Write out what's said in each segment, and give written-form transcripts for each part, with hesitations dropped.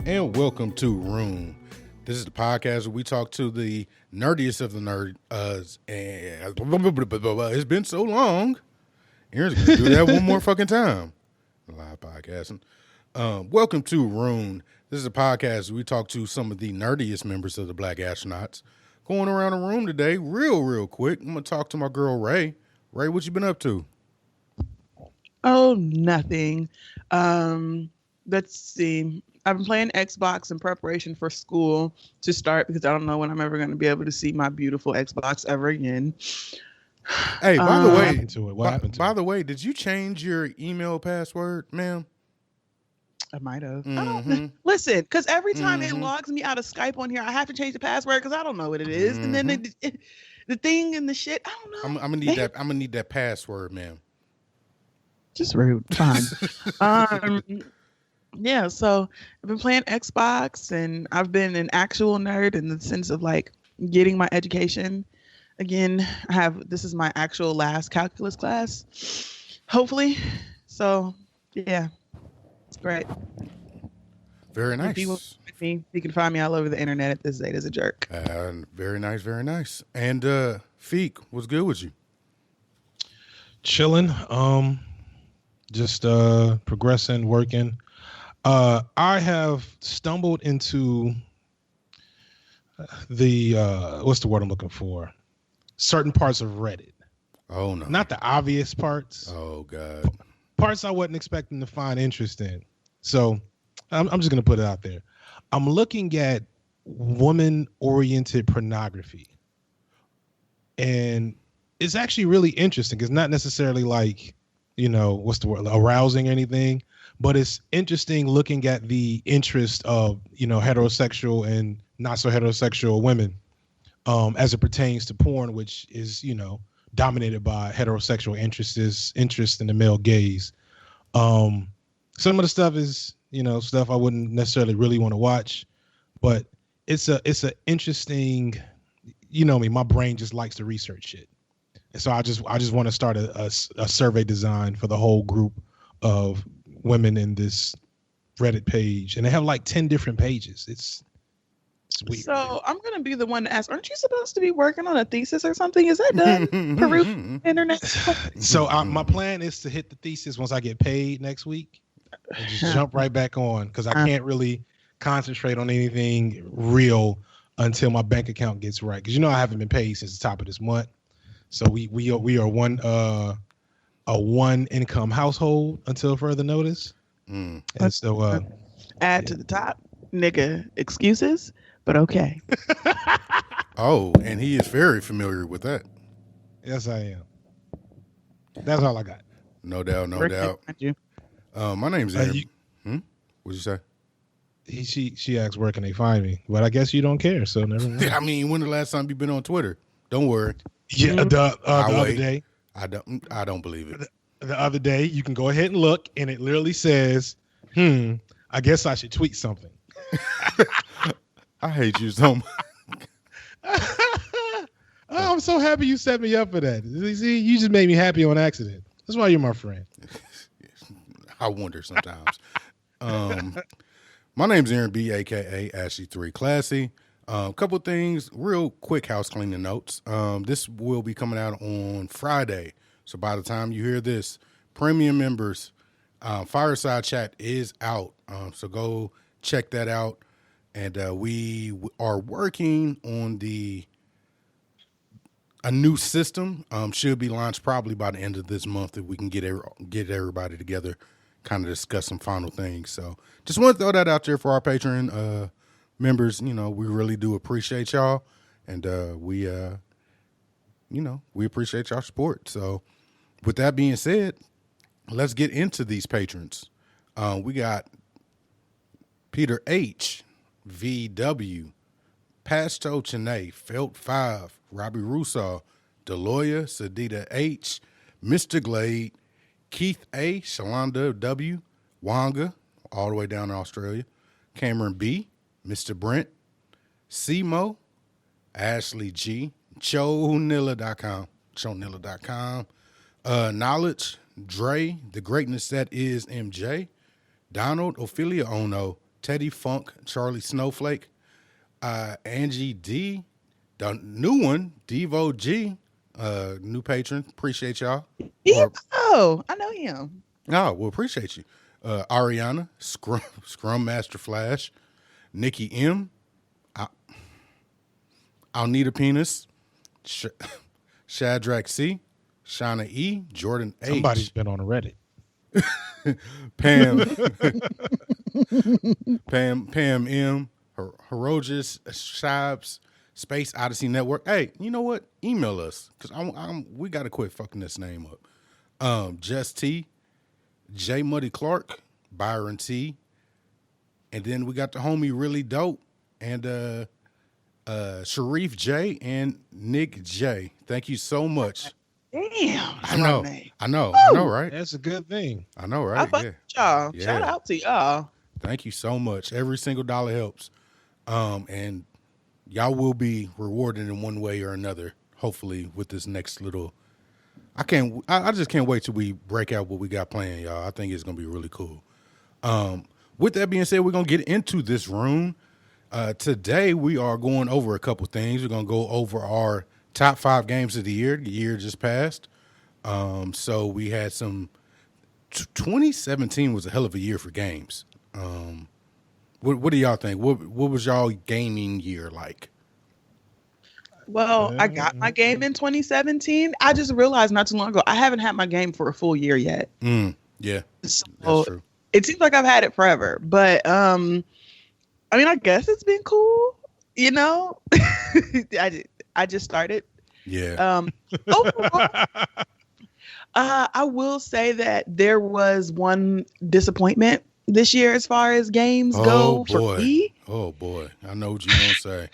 and welcome to RUNE. This is the podcast where we talk to the nerdiest of the nerd. And it's been so long. Aaron's going to do that one more fucking time. Live podcasting. Welcome to RUNE. This is a podcast where we talk to some of the nerdiest members of the Black Astronauts. Going around the room today, real quick, I'm going to talk to my girl, Ray. Ray, what you been up to? Oh, nothing. Let's see. I've been playing Xbox in preparation for school to start because I don't know when I'm ever going to be able to see my beautiful Xbox ever again. Hey, by the way, what happened to it? By the way, did you change your email password, ma'am? I might have. Mm-hmm. I don't listen, because every time it logs me out of Skype on here, I have to change the password because I don't know what it is. And then the thing and the shit, I don't know. I'm gonna need that password, ma'am. Just rude. Fine. Yeah, so I've been playing Xbox and I've been an actual nerd in the sense of like getting my education. Again, this is my actual last calculus class, hopefully. So yeah, it's great. Very nice. If you want me, you can find me all over the internet at this date as a jerk. Very nice. And Feek, what's good with you? Chilling. Just progressing, working. I have stumbled into the what's the word I'm looking for? Certain parts of Reddit. Oh no. Not the obvious parts. Oh God. Parts I wasn't expecting to find interesting. So I'm just gonna put it out there. I'm looking at woman-oriented pornography. And it's actually really interesting. It's not necessarily like, what's the word, arousing or anything. But it's interesting looking at the interest of, heterosexual and not so heterosexual women as it pertains to porn, which is, dominated by heterosexual interest in the male gaze. Some of the stuff is, stuff I wouldn't necessarily really want to watch, but it's a interesting, me, my brain just likes to research shit. And so I just want to start a survey design for the whole group of women in this Reddit page, and they have like 10 different pages. It's weird. So I'm gonna be the one to ask, aren't you supposed to be working on a thesis or something? Is that done? Peru internet. So my plan is to hit the thesis once I get paid next week and just jump right back on, because I can't really concentrate on anything real until my bank account gets right, because I haven't been paid since the top of this month. So we are a one income household until further notice. And so add to the top, nigga, excuses, but okay. Oh, and he is very familiar with that. Yes, I am. That's all I got. No doubt. You. My name's Aaron. What'd you say? She asked where can they find me, but I guess you don't care, so never mind. I mean, when the last time you been on Twitter? Don't worry. Yeah, the other day. I don't believe it. The other day, you can go ahead and look, and it literally says, I guess I should tweet something. I hate you so much. I'm so happy you set me up for that. See, you just made me happy on accident. That's why you're my friend. I wonder sometimes. My name's Aaron B, a.k.a. Ashley3 Classy. A couple things, real quick house cleaning notes. This will be coming out on Friday. So by the time you hear this, premium members, Fireside Chat is out. So go check that out. And we are working on a new system. Should be launched probably by the end of this month if we can get everybody together, kind of discuss some final things. So just want to throw that out there for our Patreon members. We really do appreciate y'all, and we appreciate y'all support. So with that being said, let's get into these patrons. We got Peter H, VW, Pasto Chene, Felt 5, Robbie Russo, Deloya, Sadita H, Mr. Glade, Keith A, Shalonda W, Wanga, all the way down in Australia, Cameron B, Mr. Brent, Simo, Ashley G, ChoNilla.com, Knowledge, Dre, The Greatness That Is MJ, Donald, Ophelia Ono, Teddy Funk, Charlie Snowflake, Angie D, the new one, Devo G, new patron. Appreciate y'all. Oh, I know him. Oh, well, appreciate you. Ariana, Scrum Master Flash, Nikki M, I'll Need a Penis, Shadrach C, Shauna E, Jordan H. Somebody's been on Reddit. Pam, Pam M, Herogis, Shibes, Space Odyssey Network. Hey, you know what? Email us because we got to quit fucking this name up. Just T, J Muddy Clark, Byron T, and then we got the homie Really Dope and Sharif J and Nick J. Thank you so much. Damn. I know, right? That's a good thing. I know, I right? fuck with y'all. Yeah. Shout out to y'all. Thank you so much. Every single dollar helps. And y'all will be rewarded in one way or another, hopefully, with this next little. I just can't wait till we break out what we got planned, y'all. I think it's gonna be really cool. With that being said, we're gonna get into this room. Today we are going over a couple things. We're gonna go over our top 5 games of the year. The year just passed. So we had some. 2017 was a hell of a year for games. What do y'all think? What was y'all gaming year like? Well, I got my game in 2017. I just realized not too long ago I haven't had my game for a full year yet. Yeah, so that's true. It seems like I've had it forever, but I mean, I guess it's been cool. You know, I just started. Yeah. Overall, I will say that there was one disappointment this year as far as games go for me. Oh boy, I know what you're gonna say.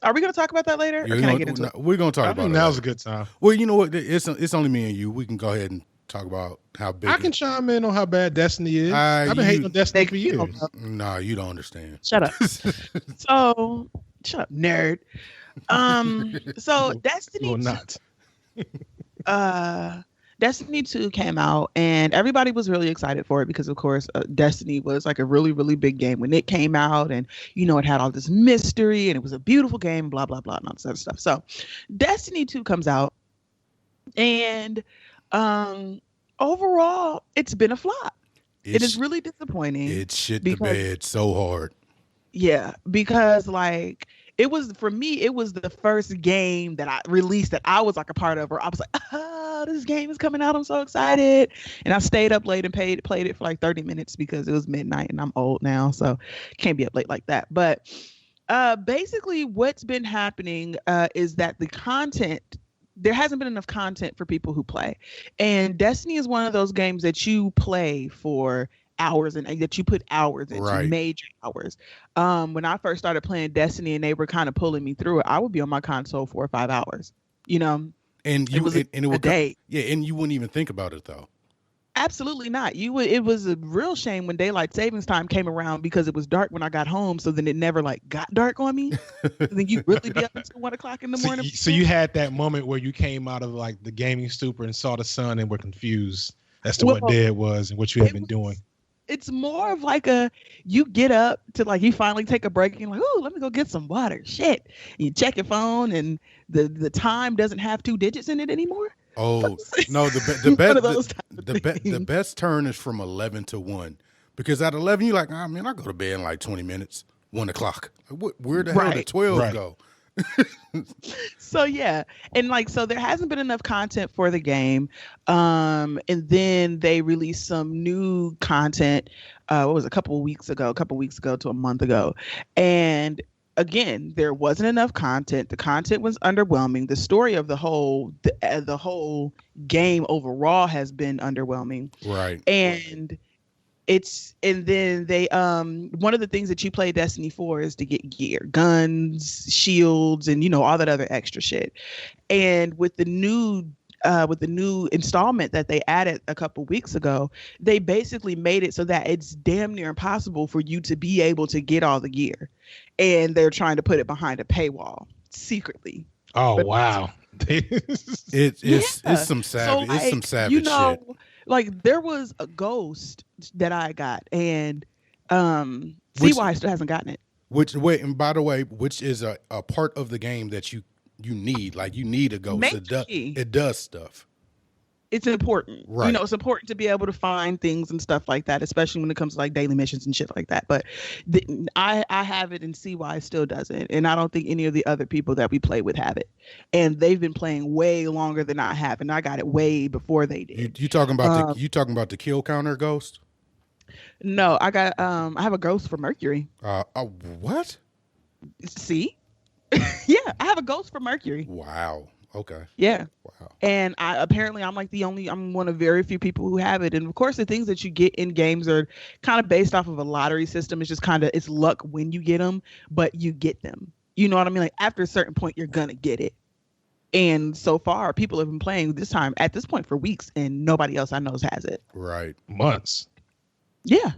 Are we going to talk about that later? Yeah, or can I get into it? We're gonna talk about it. Now's a good time. Well, you know what? It's only me and you. We can go ahead and talk about how big. I can chime in on how bad Destiny is. I've been hating on Destiny for years. Nah, you don't understand. Shut up. Shut up, nerd. So Destiny. Well, not. Destiny 2 came out and everybody was really excited for it because, of course, Destiny was like a really, really big game when it came out. And, you know, it had all this mystery and it was a beautiful game, blah, blah, blah, and all this other stuff. So Destiny 2 comes out and overall, it's been a flop. It is really disappointing. It shit the bed so hard. Yeah, because like it was, for me, it was the first game that I released that I was like a part of, where I was like, oh, this game is coming out. I'm so excited. And I stayed up late and played it for like 30 minutes because it was midnight and I'm old now. So can't be up late like that. But basically what's been happening is that there hasn't been enough content for people who play. And Destiny is one of those games that you play for hours and that you put hours into, right. Major hours. When I first started playing Destiny and they were kind of pulling me through it, I would be on my console 4 or 5 hours, you know, and it was a day. Yeah. And you wouldn't even think about it though. Absolutely not. It was a real shame when daylight savings time came around because it was dark when I got home. So then it never like got dark on me. Then you really be up until 1 o'clock in the morning. So you had that moment where you came out of like the gaming stupor and saw the sun and were confused as to what day it was and what you had been doing. It's more of like you get up to like, you finally take a break and you're like, oh, let me go get some water. Shit. You check your phone and the time doesn't have 2 digits in it anymore. Oh no, the best turn is from 11 to 1, because at 11 you're like, oh man, I go to bed in like 20 minutes, 1 o'clock. Where the hell did 12 go? So yeah, and like, so there hasn't been enough content for the game, and then they released some new content. What was it, a couple weeks ago to a month ago, and again, there wasn't enough content. The content was underwhelming. The story of the whole game overall has been underwhelming. Right. And then they one of the things that you play Destiny for is to get gear, guns, shields, and you know, all that other extra shit. And with the new installment that they added a couple weeks ago, they basically made it so that it's damn near impossible for you to be able to get all the gear. And they're trying to put it behind a paywall secretly. Oh, wow. It's some savage, so, like, it's some savage you know, shit. Like there was a ghost that I got, and Which CY still hasn't gotten it. which wait, and by the way, which is a part of the game that you need. Like you need a ghost. Key. It does stuff. It's important. Right. It's important to be able to find things and stuff like that, especially when it comes to like daily missions and shit like that. But I have it and CY still doesn't. And I don't think any of the other people that we play with have it. And they've been playing way longer than I have. And I got it way before they did. You talking about the kill counter ghost? No, I got I have a ghost for Mercury. What? See? Yeah, I have a ghost for Mercury. Wow. Okay. Yeah. Wow. And I'm one of very few people who have it. And of course, the things that you get in games are kind of based off of a lottery system. It's just it's luck when you get them, but you get them. You know what I mean? Like after a certain point, you're going to get it. And so far, people have been playing at this point for weeks, and nobody else I know has it. Right. Months. Yeah.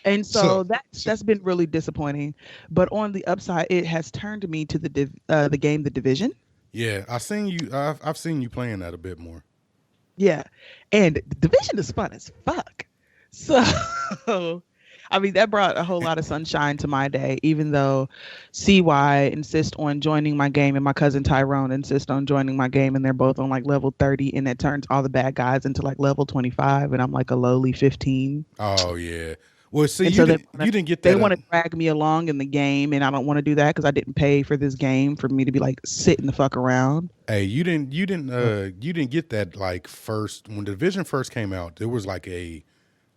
And so that's been really disappointing. But on the upside, it has turned me to the game, The Division. Yeah, I've seen you playing that a bit more. Yeah, and The Division is fun as fuck. So, I mean, that brought a whole lot of sunshine to my day. Even though CY insists on joining my game and my cousin Tyrone insists on joining my game, and they're both on like level 30, and it turns all the bad guys into like level 25, and I'm like a lowly 15. Oh yeah. Well, see, you didn't get that. They want to drag me along in the game, and I don't want to do that because I didn't pay for this game for me to be like sitting the fuck around. Hey, you didn't get that like first when the Division first came out. There was like a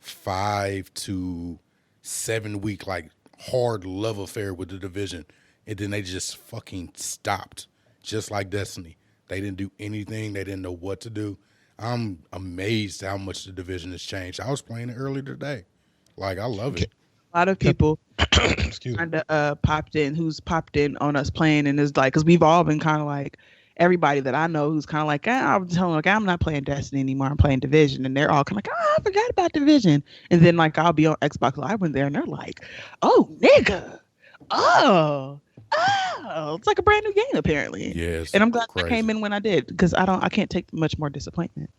5 to 7 week like hard love affair with the Division, and then they just fucking stopped, just like Destiny. They didn't do anything. They didn't know what to do. I'm amazed how much the Division has changed. I was playing it earlier today. Like, I love it. A lot of people kind of popped in on us playing, and it's like, because we've all been kind of like, everybody that I know who's kind of like, I'm telling them, like, I'm not playing Destiny anymore, I'm playing Division, and they're all kind of like, I forgot about Division. And then like I'll be on Xbox Live when there, and they're like, oh nigga, it's like a brand new game apparently. Yes. And I'm glad I came in when I did, because I can't take much more disappointment.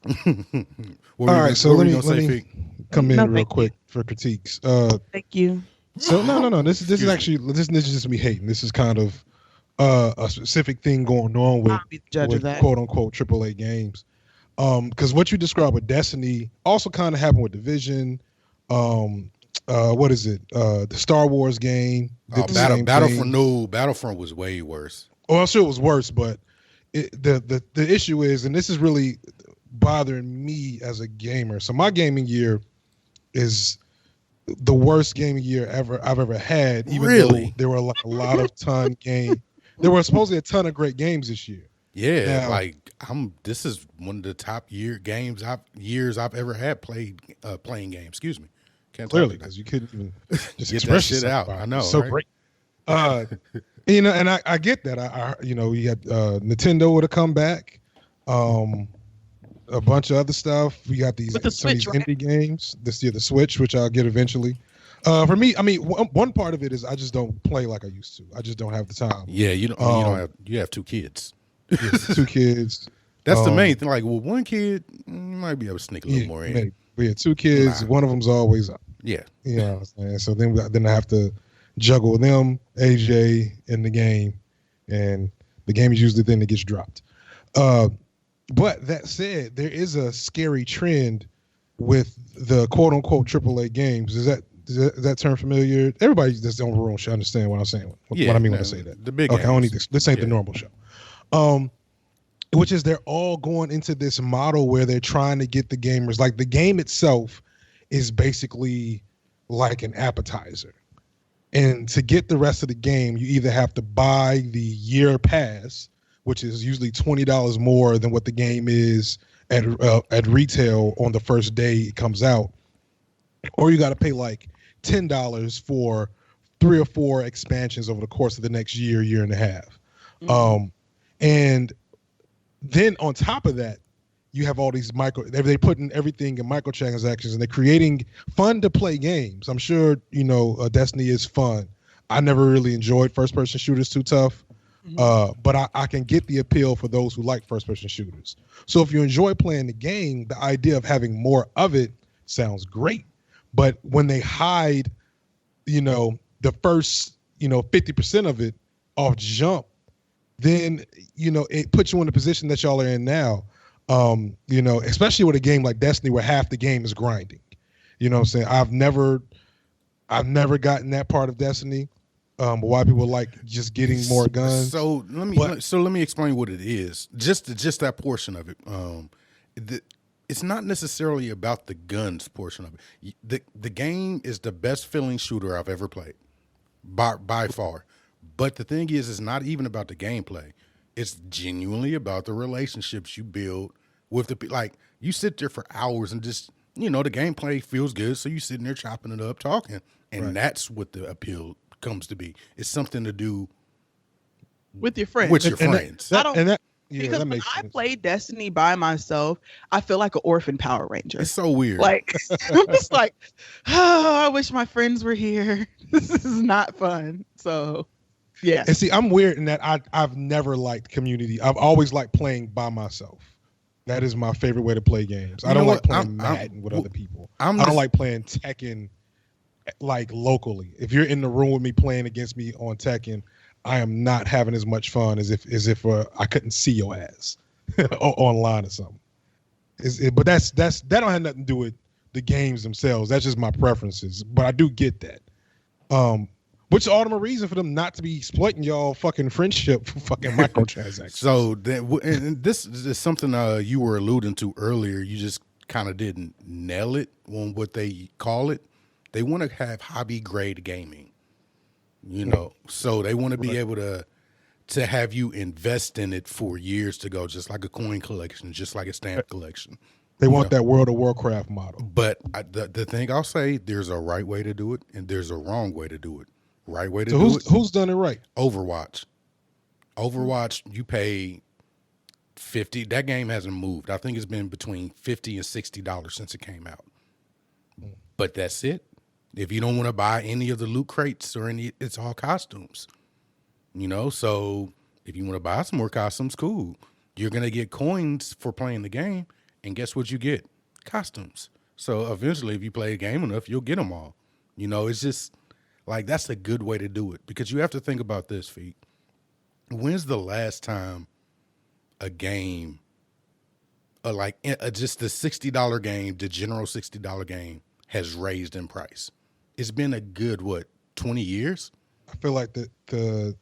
All right, so let me come in real quick for critiques. Thank you. So no. This is actually this is just me hating. This is kind of a specific thing going on with quote unquote AAA games. Because what you described with Destiny also kind of happened with Division. What is it? The Star Wars game. Battlefront was way worse. Oh, I'm sure it was worse, but the issue is, and this is really bothering me as a gamer. So my gaming year is the worst gaming year I've ever had. Even though there were like a lot of there were supposedly a ton of great games this year. Yeah, now, this is one of the top games I've ever had playing games. Excuse me. Can't clearly because you couldn't even just get that shit out. I know, so right? Great. And I get that. We had Nintendo would have come back. A bunch of other stuff. We got these indie games. The Switch, which I'll get eventually. For me, I mean, one part of it is I just don't play like I used to. I just don't have the time. Yeah, you have 2 kids. Yes, 2 kids. That's the main thing. Like, well, 1 kid you might be able to sneak a little more in. Maybe. We had 2 kids. One of them's always up. Yeah. You know what I'm saying? So then I have to juggle them, AJ, in the game, and the game is usually the thing that gets dropped. But that said, there is a scary trend with the quote unquote AAA games. Is that term familiar? Everybody that's on the room should understand what I'm saying. What I mean when I say that. The big okay, games. I don't need this. This ain't the normal show. Which is they're all going into this model where they're trying to get the gamers, like the game itself is basically like an appetizer. And to get the rest of the game, you either have to buy the year pass, which is usually $20 more than what the game is at retail on the first day it comes out, or you got to pay like $10 for 3 or 4 expansions over the course of the next year and a half. Mm-hmm. And then on top of that, you have all these they're putting everything in microtransactions, and they're creating fun to play games. I'm sure, Destiny is fun. I never really enjoyed first person shooters too tough. But I can get the appeal for those who like first person shooters. So if you enjoy playing the game, the idea of having more of it sounds great. But when they hide, the first 50% of it off jump, then it puts you in the position that y'all are in now. Especially with a game like Destiny where half the game is grinding. You know what I'm saying? I've never gotten that part of Destiny. Why people like just getting more guns. So let me explain what it is. Just that portion of it. It's not necessarily about the guns portion of it. The game is the best feeling shooter I've ever played, by far. But the thing is, it's not even about the gameplay. It's genuinely about the relationships you build with the you sit there for hours and just the gameplay feels good, so you sitting there chopping it up, talking, and that's what the appeal comes to be. It's something to do with your friends. With your friends. Because when I play Destiny by myself, I feel like an orphan Power Ranger. It's so weird. Like I'm just like, oh, I wish my friends were here. This is not fun. So yeah. And see, I'm weird in that I've never liked community. I've always liked playing by myself. That is my favorite way to play games. I don't like playing Madden with other people. I don't like playing Tekken like locally. If you're in the room with me playing against me on Tekken, I am not having as much fun as if I couldn't see your ass online or something. But that don't have nothing to do with the games themselves. That's just my preferences. But I do get that. Which is all the more reason for them not to be exploiting y'all fucking friendship for fucking microtransactions. So and this is something you were alluding to earlier. You just kind of didn't nail it on what they call it. They want to have hobby grade gaming, so they want to be able to have you invest in it for years to go, just like a coin collection, just like a stamp collection. They want that World of Warcraft model. But the thing I'll say, there's a right way to do it and there's a wrong way to do it. Right way to do it. Who's done it right? Overwatch, you pay $50. That game hasn't moved. I think it's been between $50 and $60 since it came out. But that's it. If you don't want to buy any of the loot crates or it's all costumes. So if you want to buy some more costumes, cool. You're gonna get coins for playing the game, and guess what you get? Costumes. So eventually, if you play a game enough, you'll get them all. It's just. That's a good way to do it, because you have to think about this, Feet. When's the last time a game, just the $60 game, the general $60 game, has raised in price? It's been a good, 20 years? I feel like the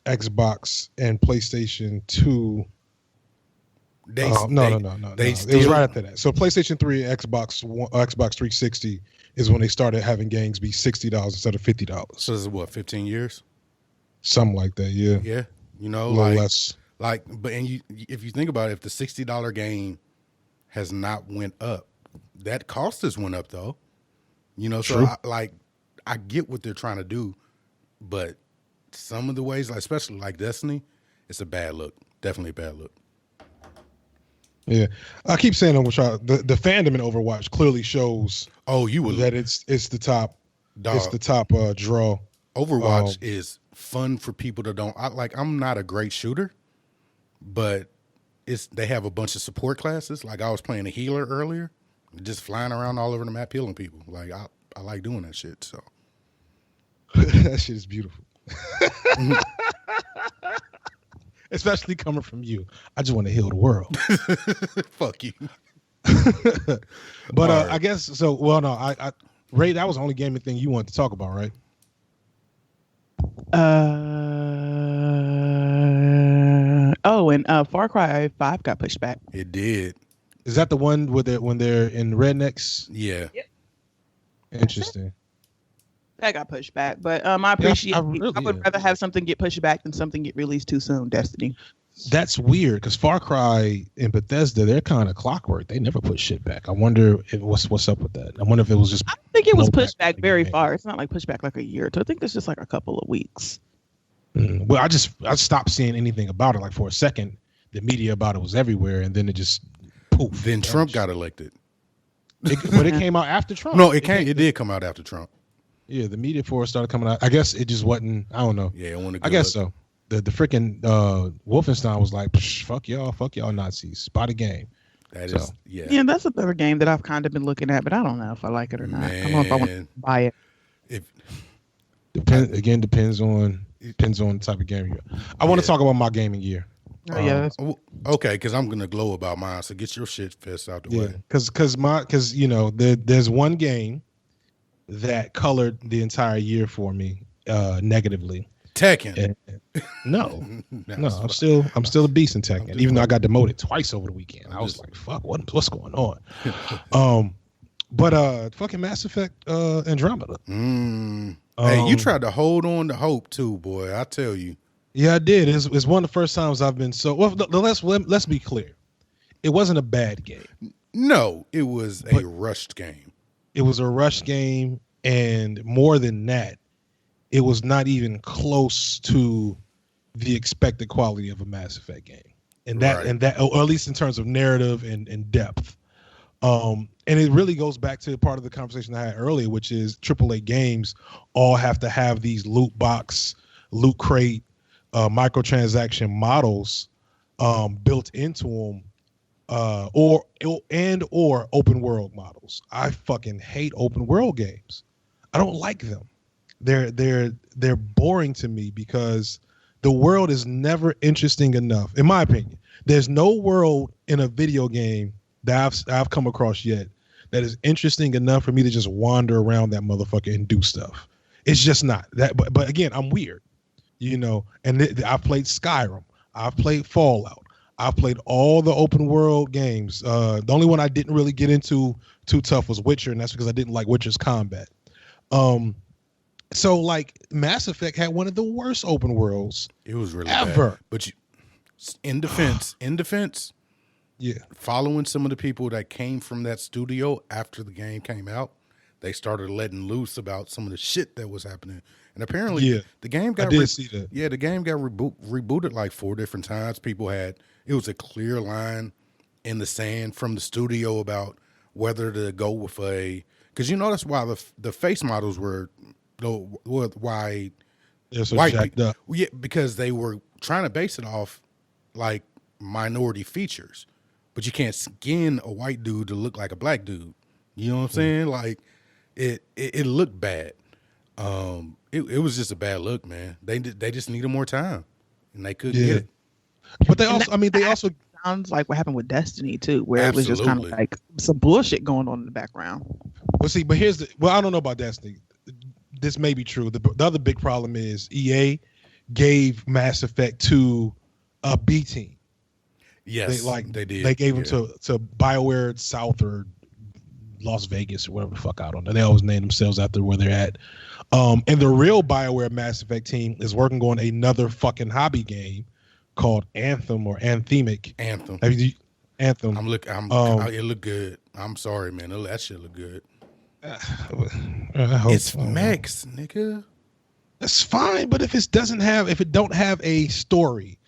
Xbox and PlayStation 2. No. It was right after that. So PlayStation 3, Xbox 360 is when they started having games be $60 instead of $50. So this is 15 years? Something like that, yeah. Yeah, a little less. If you think about it, if the $60 game has not went up, that cost has went up though. True. So I get what they're trying to do, but some of the ways, especially like Destiny, it's a bad look. Definitely a bad look. Yeah, I keep saying the fandom in Overwatch clearly shows. That it's the top. Dog. It's the top draw. Overwatch is fun for people that don't. I'm not a great shooter, but they have a bunch of support classes. Like I was playing a healer earlier, just flying around all over the map healing people. I like doing that shit. So that shit is beautiful. Especially coming from you. I just want to heal the world. Fuck you. But right. I guess so. Well, no, Ray, that was the only gaming thing you wanted to talk about, right? And Far Cry 5 got pushed back. It did. Is that the one when they're in rednecks? Yeah. Yep. Interesting. That got pushed back, but I appreciate. I would rather have something get pushed back than something get released too soon. Destiny. That's weird because Far Cry and Bethesda, they're kind of clockwork. They never put shit back. I wonder what's up with that. I wonder if it was just. I think it was pushed back very far. It's not like pushed back like a year or two. I think it's just like a couple of weeks. Well, I stopped seeing anything about it. Like for a second, the media about it was everywhere, and then it just poof. Then Trump got elected. But it came out after Trump. No, it did come out after Trump. Yeah, the media for it started coming out. I guess it just wasn't. I don't know. Yeah, I guess so. The freaking Wolfenstein was like, fuck y'all Nazis. Spot a game. Yeah, that's another game that I've kind of been looking at, but I don't know if I like it or not. I don't know if I want to buy it. If Depends on the type of game you're. I want to talk about my gaming year. Oh, yeah. Okay, because I'm gonna glow about mine. So get your shit fest out the way. Because you know there's one game that colored the entire year for me negatively. Tekken. No, I'm still a beast in Tekken. Even though I got demoted twice over the weekend, I was like, "Fuck, what's going on?" But fucking Mass Effect Andromeda. Hey, you tried to hold on to hope too, boy. I tell you. Yeah, I did. It's one of the first times I've been so. Well, let's be clear. It wasn't a bad game. No, it was a rushed game. It was a rushed game, and more than that, it was not even close to the expected quality of a Mass Effect game, and that, or at least in terms of narrative and depth. And it really goes back to part of the conversation I had earlier, which is AAA games all have to have these loot box, loot crate, microtransaction models built into them, or open world models. I fucking hate open world games. I don't like them. They're boring to me because the world is never interesting enough, in my opinion. There's no world in a video game that I've come across yet that is interesting enough for me to just wander around that motherfucker and do stuff. It's just not that. But again, I'm weird, you know. And I've played Skyrim. I've played Fallout. I've played all the open world games. The only one I didn't really get into too tough was Witcher, and that's because I didn't like Witcher's combat. So like Mass Effect had one of the worst open worlds. It was really ever. Bad. But in defense, yeah, following some of the people that came from that studio after the game came out, they started letting loose about some of the shit that was happening. And apparently, the game got see that. Yeah, the game got rebooted like 4 different times. It was a clear line in the sand from the studio about whether to go with because you know that's why the face models were why so white jacked up. Yeah, because they were trying to base it off like minority features, but you can't skin a white dude to look like a black dude. You know what I'm saying? Like it looked bad. It was just a bad look, man. They just needed more time, and they couldn't get it. But they also sounds like what happened with Destiny too, where it was just kind of like some bullshit going on in the background. Well, see, but I don't know about Destiny. This may be true. The other big problem is EA gave Mass Effect to a B team. Yes, they did. They gave them to BioWare South or Las Vegas or whatever the fuck, I don't know. They always name themselves after where they're at. And the real BioWare Mass Effect team is working on another fucking hobby game called Anthem or Anthemic. Anthem. Anthem. It looked good. I'm sorry, man. That shit look good. It's Max, nigga. That's fine, but if it don't have a story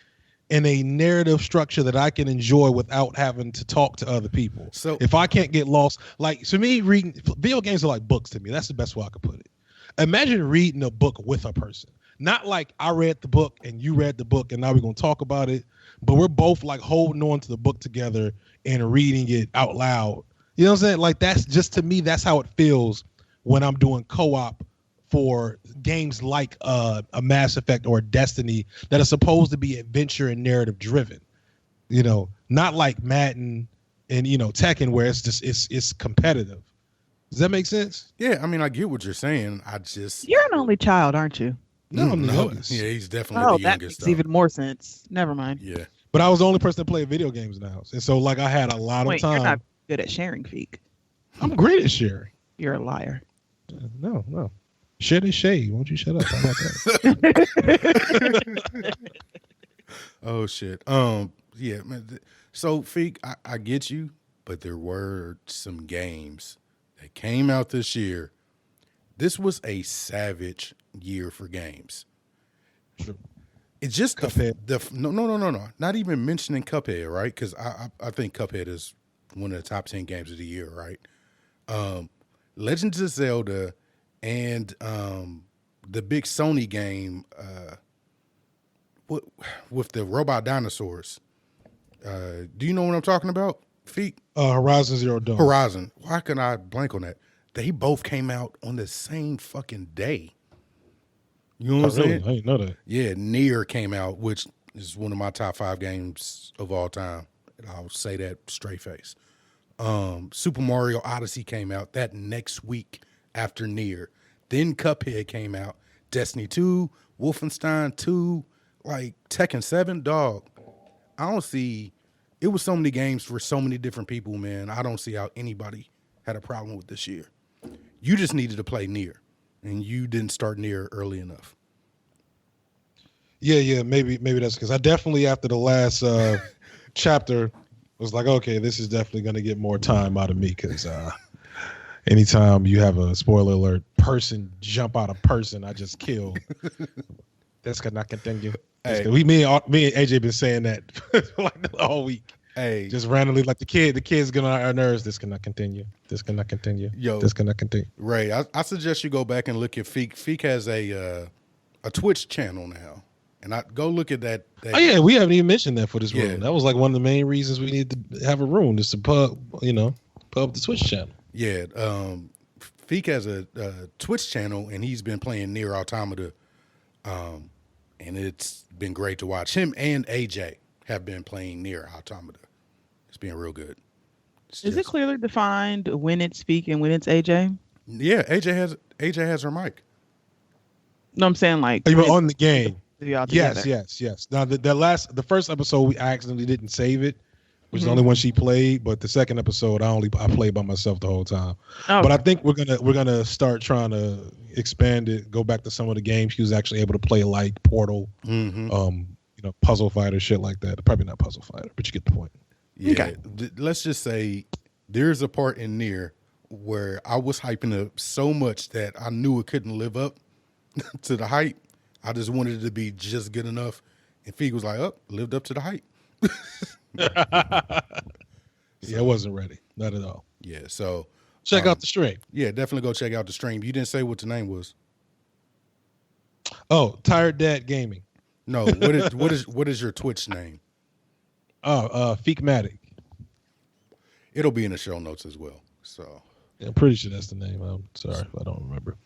and a narrative structure that I can enjoy without having to talk to other people. So if I can't get lost, like to me, reading video games are like books to me. That's the best way I could put it. Imagine reading a book with a person. Not like I read the book and you read the book and now we're gonna talk about it, but we're both like holding on to the book together and reading it out loud. You know what I'm saying? Like that's just, to me, that's how it feels when I'm doing co-op for games like a Mass Effect or a Destiny that are supposed to be adventure and narrative driven. You know, not like Madden and Tekken where it's just it's competitive. Does that make sense? Yeah, I mean I get what you're saying. You're an only child, aren't you? No, I'm the youngest. Yeah, he's definitely the youngest. That makes even more sense. Never mind. Yeah, but I was the only person that played video games in the house, and so like I had a lot of time. You're not good at sharing, Feek. I'm great at sharing. You're a liar. No. Share this shade. Won't you shut up? How about that? Oh shit. Yeah, man. So Feek, I get you, but there were some games that came out this year. This was a savage year for games. True. It's just no. Not even mentioning Cuphead, right? Because I think Cuphead is one of the top 10 games of the year, right? Legends of Zelda and the big Sony game with the robot dinosaurs. Do you know what I'm talking about, Feet? Horizon Zero Dawn. Horizon. Why can I blank on that? they both came out on the same fucking day. You know what I'm really? saying? I didn't know that. Yeah, Nier came out, which is one of my top 5 games of all time. I'll say that straight face. Super Mario Odyssey came out that next week after Nier. Then Cuphead came out. Destiny 2, Wolfenstein 2, like Tekken 7, dog. I don't see. It was so many games for so many different people, man. I don't see how anybody had a problem with this year. You just needed to play Nier, and you didn't start Nier early enough. Yeah, maybe that's because I definitely after the last chapter was like, okay, this is definitely going to get more time out of me because anytime you have a spoiler alert person jump out of person, I just kill. That's gonna continue. Hey. Me and AJ been saying that like all week. Hey, Just randomly, like the kids get on our nerves. This cannot continue. This cannot continue. This cannot continue. Ray, I suggest you go back and look at Feek. Feek has a Twitch channel now, and I go look at that. Oh yeah, we haven't even mentioned that for this Yeah. room. That was like one of the main reasons we need to have a room, is to pub the Twitch channel. Yeah, Feek has a Twitch channel, and he's been playing Nier Automata, and it's been great to watch. Him and AJ have been playing Nier Automata. It's been real good. Is it clearly defined when it's Feek and when it's AJ? Yeah, AJ has her mic. No, I'm saying like Even on the game. y'all Yes, together. yes. Now the first episode I accidentally didn't save it, which is the only one she played. But the second episode I played by myself the whole time. Oh, But I think we're gonna start trying to expand it, go back to some of the games she was actually able to play, like Portal, Puzzle Fighter, shit like that. Probably not Puzzle Fighter, but you get the point. Yeah, Okay. Let's just say there's a part in Nier where I was hyping it up so much that I knew it couldn't live up to the hype. I just wanted it to be just good enough. And Feig was like, lived up to the hype. Yeah, I wasn't ready. Not at all. Yeah, so Check out the stream. yeah, definitely go check out the stream. You didn't say what the name was. Oh, Tired Dad Gaming. No, what is your Twitch name? Feekmatic. It'll be in the show notes as well. So Yeah, I'm pretty sure that's the name. I'm sorry if I don't remember.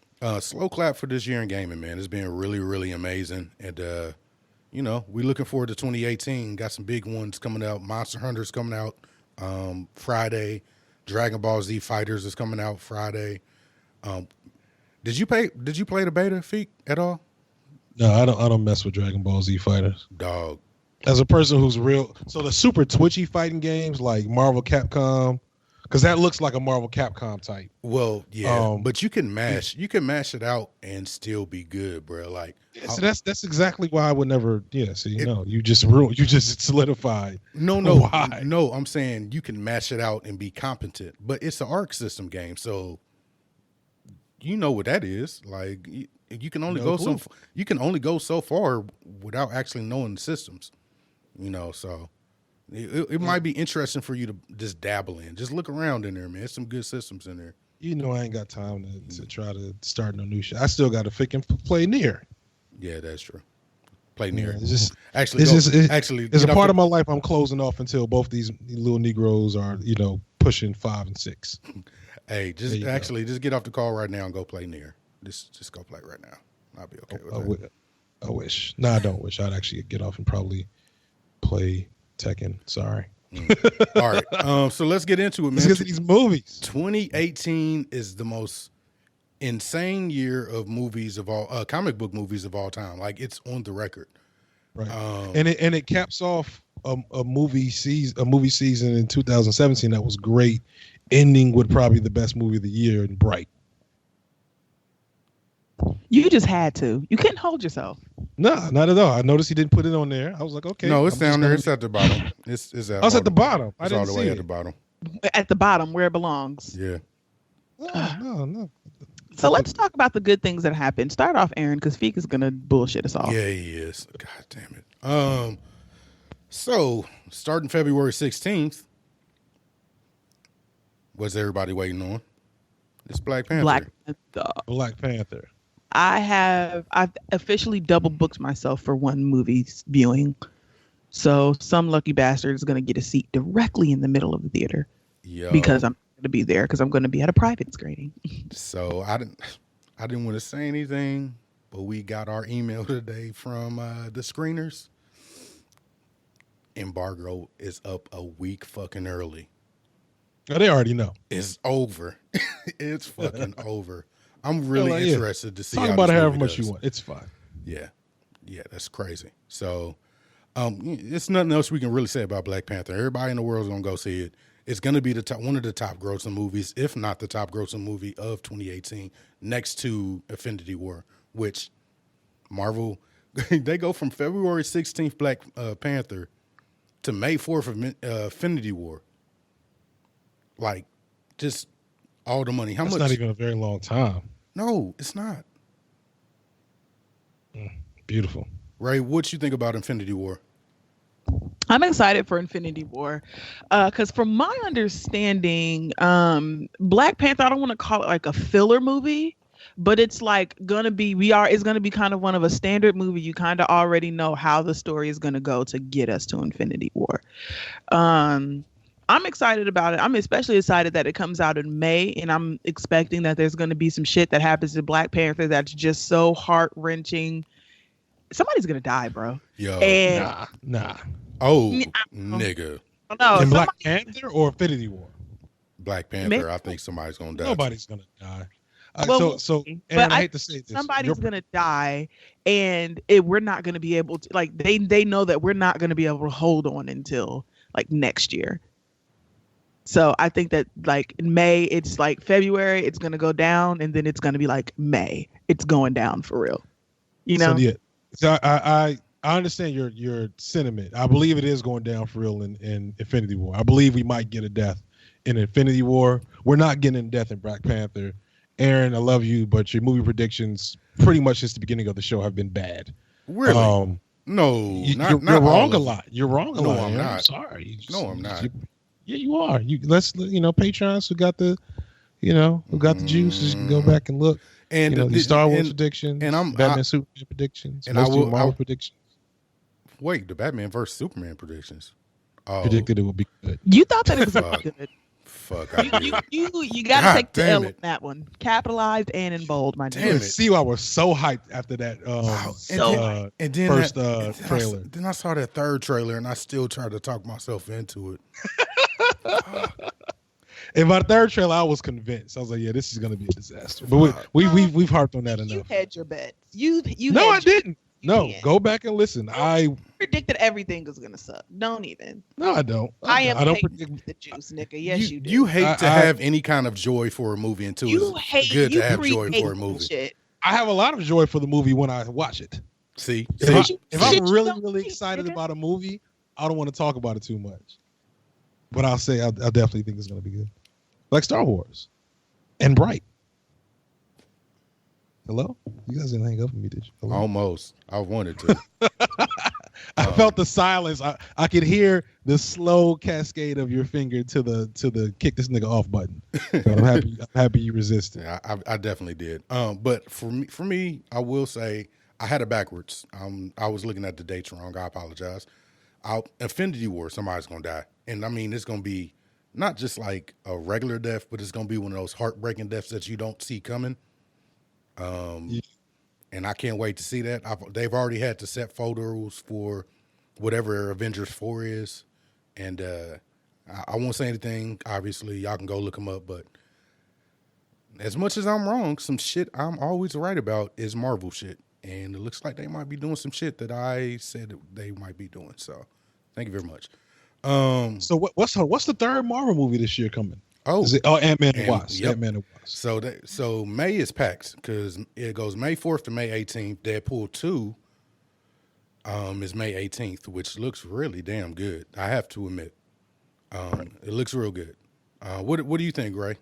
slow clap for this year in gaming, man. It's been really, really amazing. And we looking forward to 2018. Got some big ones coming out. Monster Hunter's coming out Friday. Dragon Ball Z Fighters is coming out Friday. Did you play the beta, Feek, at all? No, I don't mess with Dragon Ball Z Fighters. Dog. As a person who's so the super twitchy fighting games like Marvel Capcom, because that looks like a Marvel Capcom type. Well, yeah, but you can mash it out and still be good, bro. Like, So that's exactly why I would never. Yeah, you just solidified. No, Why? no. I'm saying you can mash it out and be competent, but it's an arc system game, so you know what that is. Like, you can only go so far without actually knowing the systems. So it might be interesting for you to just dabble in. Just look around in there, man. There's some good systems in there. I ain't got time to try to start no new shit. I still got to freaking play Nier. Yeah, that's true. Play Nier. Yeah, it's just actually, it's a part of my life I'm closing off until both these little Negroes are pushing 5 and 6. Hey, just get off the call right now and go play Nier. Just go play right now. I'll be okay with that. I wish. No, I don't wish. I'd actually get off and probably play Tekken. Sorry. All right. So let's get into it, man. Let's get to these movies. 2018 is the most insane year of movies of all comic book movies of all time. Like, it's on the record. Right. And it caps off a movie season in 2017 that was great, ending with probably the best movie of the year in Bright. You just had to. You couldn't hold yourself. No, not at all. I noticed he didn't put it on there. I was like, okay. No, it's down there. It's at the bottom. It's at. I was at the bottom. I It's didn't all the see way it. at the bottom. At the bottom where it belongs. Yeah. No. So let's talk about the good things that happened. Start off, Aaron, because Feek is gonna bullshit us all. Yeah, he is. God damn it. So starting February 16th, what's everybody waiting on? It's Black Panther. Black Panther. I've officially double booked myself for one movie viewing. So some lucky bastard is gonna get a seat directly in the middle of the theater. Yo. Because I'm going to be there because I'm going to be at a private screening. So I didn't want to say anything, but we got our email today from the screeners. Embargo is up a week fucking early. Oh, they already know. It's over. It's fucking over. I'm really interested to see Talk how about this however movie much does. you want. It's fine. Yeah, that's crazy. So, it's nothing else we can really say about Black Panther. Everybody in the world is gonna go see it. It's gonna be one of the top grossing movies, if not the top grossing movie of 2018, next to Infinity War, which Marvel they go from February 16th Black Panther to May 4th of Infinity War. Like, just all the money. How That's much? not even a very long time. No, it's not. Beautiful. Ray, what you think about Infinity War? I'm excited for Infinity War because from my understanding, Black Panther, I don't want to call it like a filler movie, but it's like it's gonna be kind of one of a standard movie. You kind of already know how the story is gonna go to get us to Infinity War. I'm excited about it. I'm especially excited that it comes out in May, and I'm expecting that there's going to be some shit that happens to Black Panther that's just so heart-wrenching. Somebody's going to die, bro. Yo. And Nah. Oh, nigga. No, In Black Panther or Infinity War? Black Panther, I think somebody's going to die. Nobody's going to die. Well, so Aaron, I hate to say this. Somebody's going to die, and we're not going to be able to, like, they know that we're not going to be able to hold on until, like, next year. So I think that like in May, it's like February, it's going to go down, and then it's going to be like May. It's going down for real. You know? So I understand your sentiment. I believe it is going down for real in Infinity War. I believe we might get a death in Infinity War. We're not getting a death in Black Panther. Aaron, I love you, but your movie predictions pretty much since the beginning of the show have been bad. Really? No, you're wrong a lot. You're wrong a lot. I'm not. I'm sorry. I'm not. Yeah, you are. Patrons who got the, who got the juices, can go back and look. And the Star Wars predictions, and Batman Superman predictions, and Marvel predictions. Wait, the Batman versus Superman predictions. Oh, predicted it would be good. You thought that it was good. Fuck, you got to take the L on that one. Capitalized and in bold, my damn. See, I was so hyped after that. And then first trailer. Then I saw that third trailer, and I still tried to talk myself into it. And by the third trailer, I was convinced. I was like, "Yeah, this is going to be a disaster." But we've harped on that enough. You had your bets. You. No, I didn't. No, go back and listen. I predicted everything was gonna suck. Don't even. No, I don't. I don't predict the juice, nigga. Yes, you do. You hate to have any kind of joy for a movie until it's good to have joy for a movie. Shit. I have a lot of joy for the movie when I watch it. See, if I'm really excited about a movie, I don't want to talk about it too much. But I'll say I definitely think it's gonna be good, like Star Wars, and Bright. Hello? You guys didn't hang up on me, did you? Hello? Almost. I wanted to. I felt the silence. I could hear the slow cascade of your finger to the kick this nigga off button. So I'm happy you resisted. Yeah, I definitely did. But for me, I will say I had it backwards. I was looking at the dates wrong. I apologize. Infinity War, somebody's gonna die, and I mean it's gonna be not just like a regular death, but it's gonna be one of those heartbreaking deaths that you don't see coming. And I can't wait to see that. They've already had to set photos for whatever Avengers 4 is. And I won't say anything. Obviously, y'all can go look them up. But as much as I'm wrong, some shit I'm always right about is Marvel shit. And it looks like they might be doing some shit that I said they might be doing. So thank you very much. So what's the third Marvel movie this year coming? Oh, Ant-Man and Wasp. Yep. Ant-Man and Wasp. So May is packed because it goes May 4th to May 18th. Deadpool 2 is May 18th, which looks really damn good. I have to admit, it looks real good. What do you think, Ray?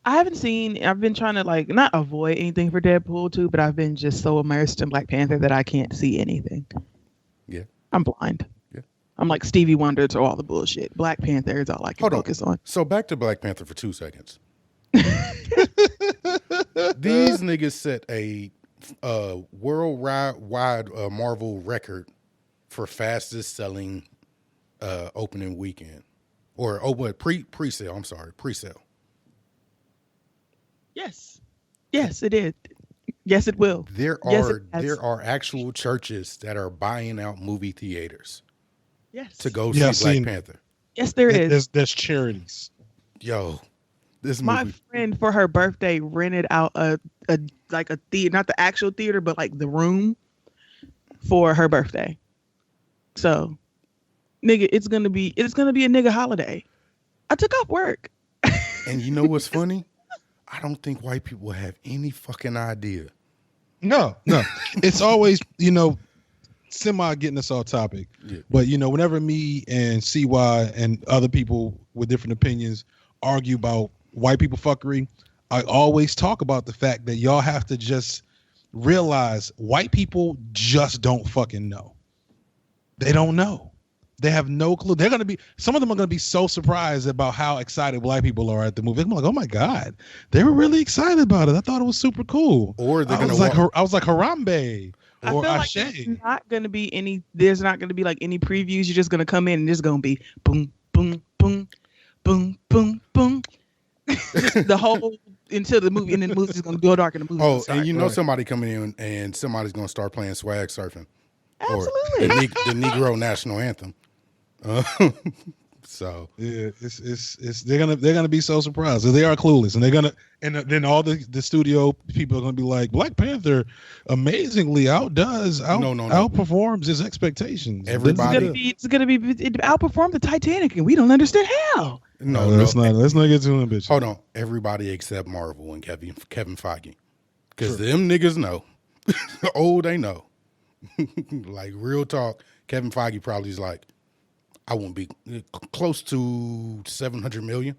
I've been trying to like not avoid anything for Deadpool 2, but I've been just so immersed in Black Panther that I can't see anything. Yeah, I'm blind. I'm like Stevie Wonder to all the bullshit. Black Panther is all I can focus on. So back to Black Panther for 2 seconds. These niggas set a worldwide Marvel record for fastest selling opening weekend Or oh, what pre-sale? I'm sorry, pre-sale. Yes. Yes, it is. Yes, it will. There Yes, are it has. there are actual churches that are buying out movie theaters Yes. to go Yeah, see I've Black seen- Panther. Yes, there is. There's charities. Yo, this My movie. friend for her birthday rented out a like a theater, not the actual theater, but like the room for her birthday. So, nigga, it's gonna be a nigga holiday. I took off work. And you know what's funny? I don't think white people have any fucking idea. No. It's always, semi getting us off topic. Yeah. But, whenever me and CY and other people with different opinions argue about white people fuckery, I always talk about the fact that y'all have to just realize white people just don't fucking know. They don't know. They have no clue. Some of them are going to be so surprised about how excited black people are at the movie. I'm like, oh my God, they were really excited about it. I thought it was super cool. Or they're I gonna was like Harambe I or feel like Ashe. there's not gonna be like any previews. You're just gonna come in and it's gonna be boom, boom, boom, boom, boom, boom. Just the whole until the movie, and then the movie's gonna go dark and the movie. Oh, and you know somebody coming in and somebody's gonna start playing swag surfing. Absolutely. Or the Negro national anthem. So Yeah, it's they're gonna be so surprised. They are clueless, and then all the studio people are gonna be like, Black Panther amazingly outperforms his expectations. Everybody- It's gonna be it outperformed the Titanic, and we don't understand how. no, let's not get too ambitious. Hold on. Everybody except Marvel and Kevin Feige. Because them niggas know. Oh, they know. Like, real talk, Kevin Feige probably is like, I won't be close to 700 million.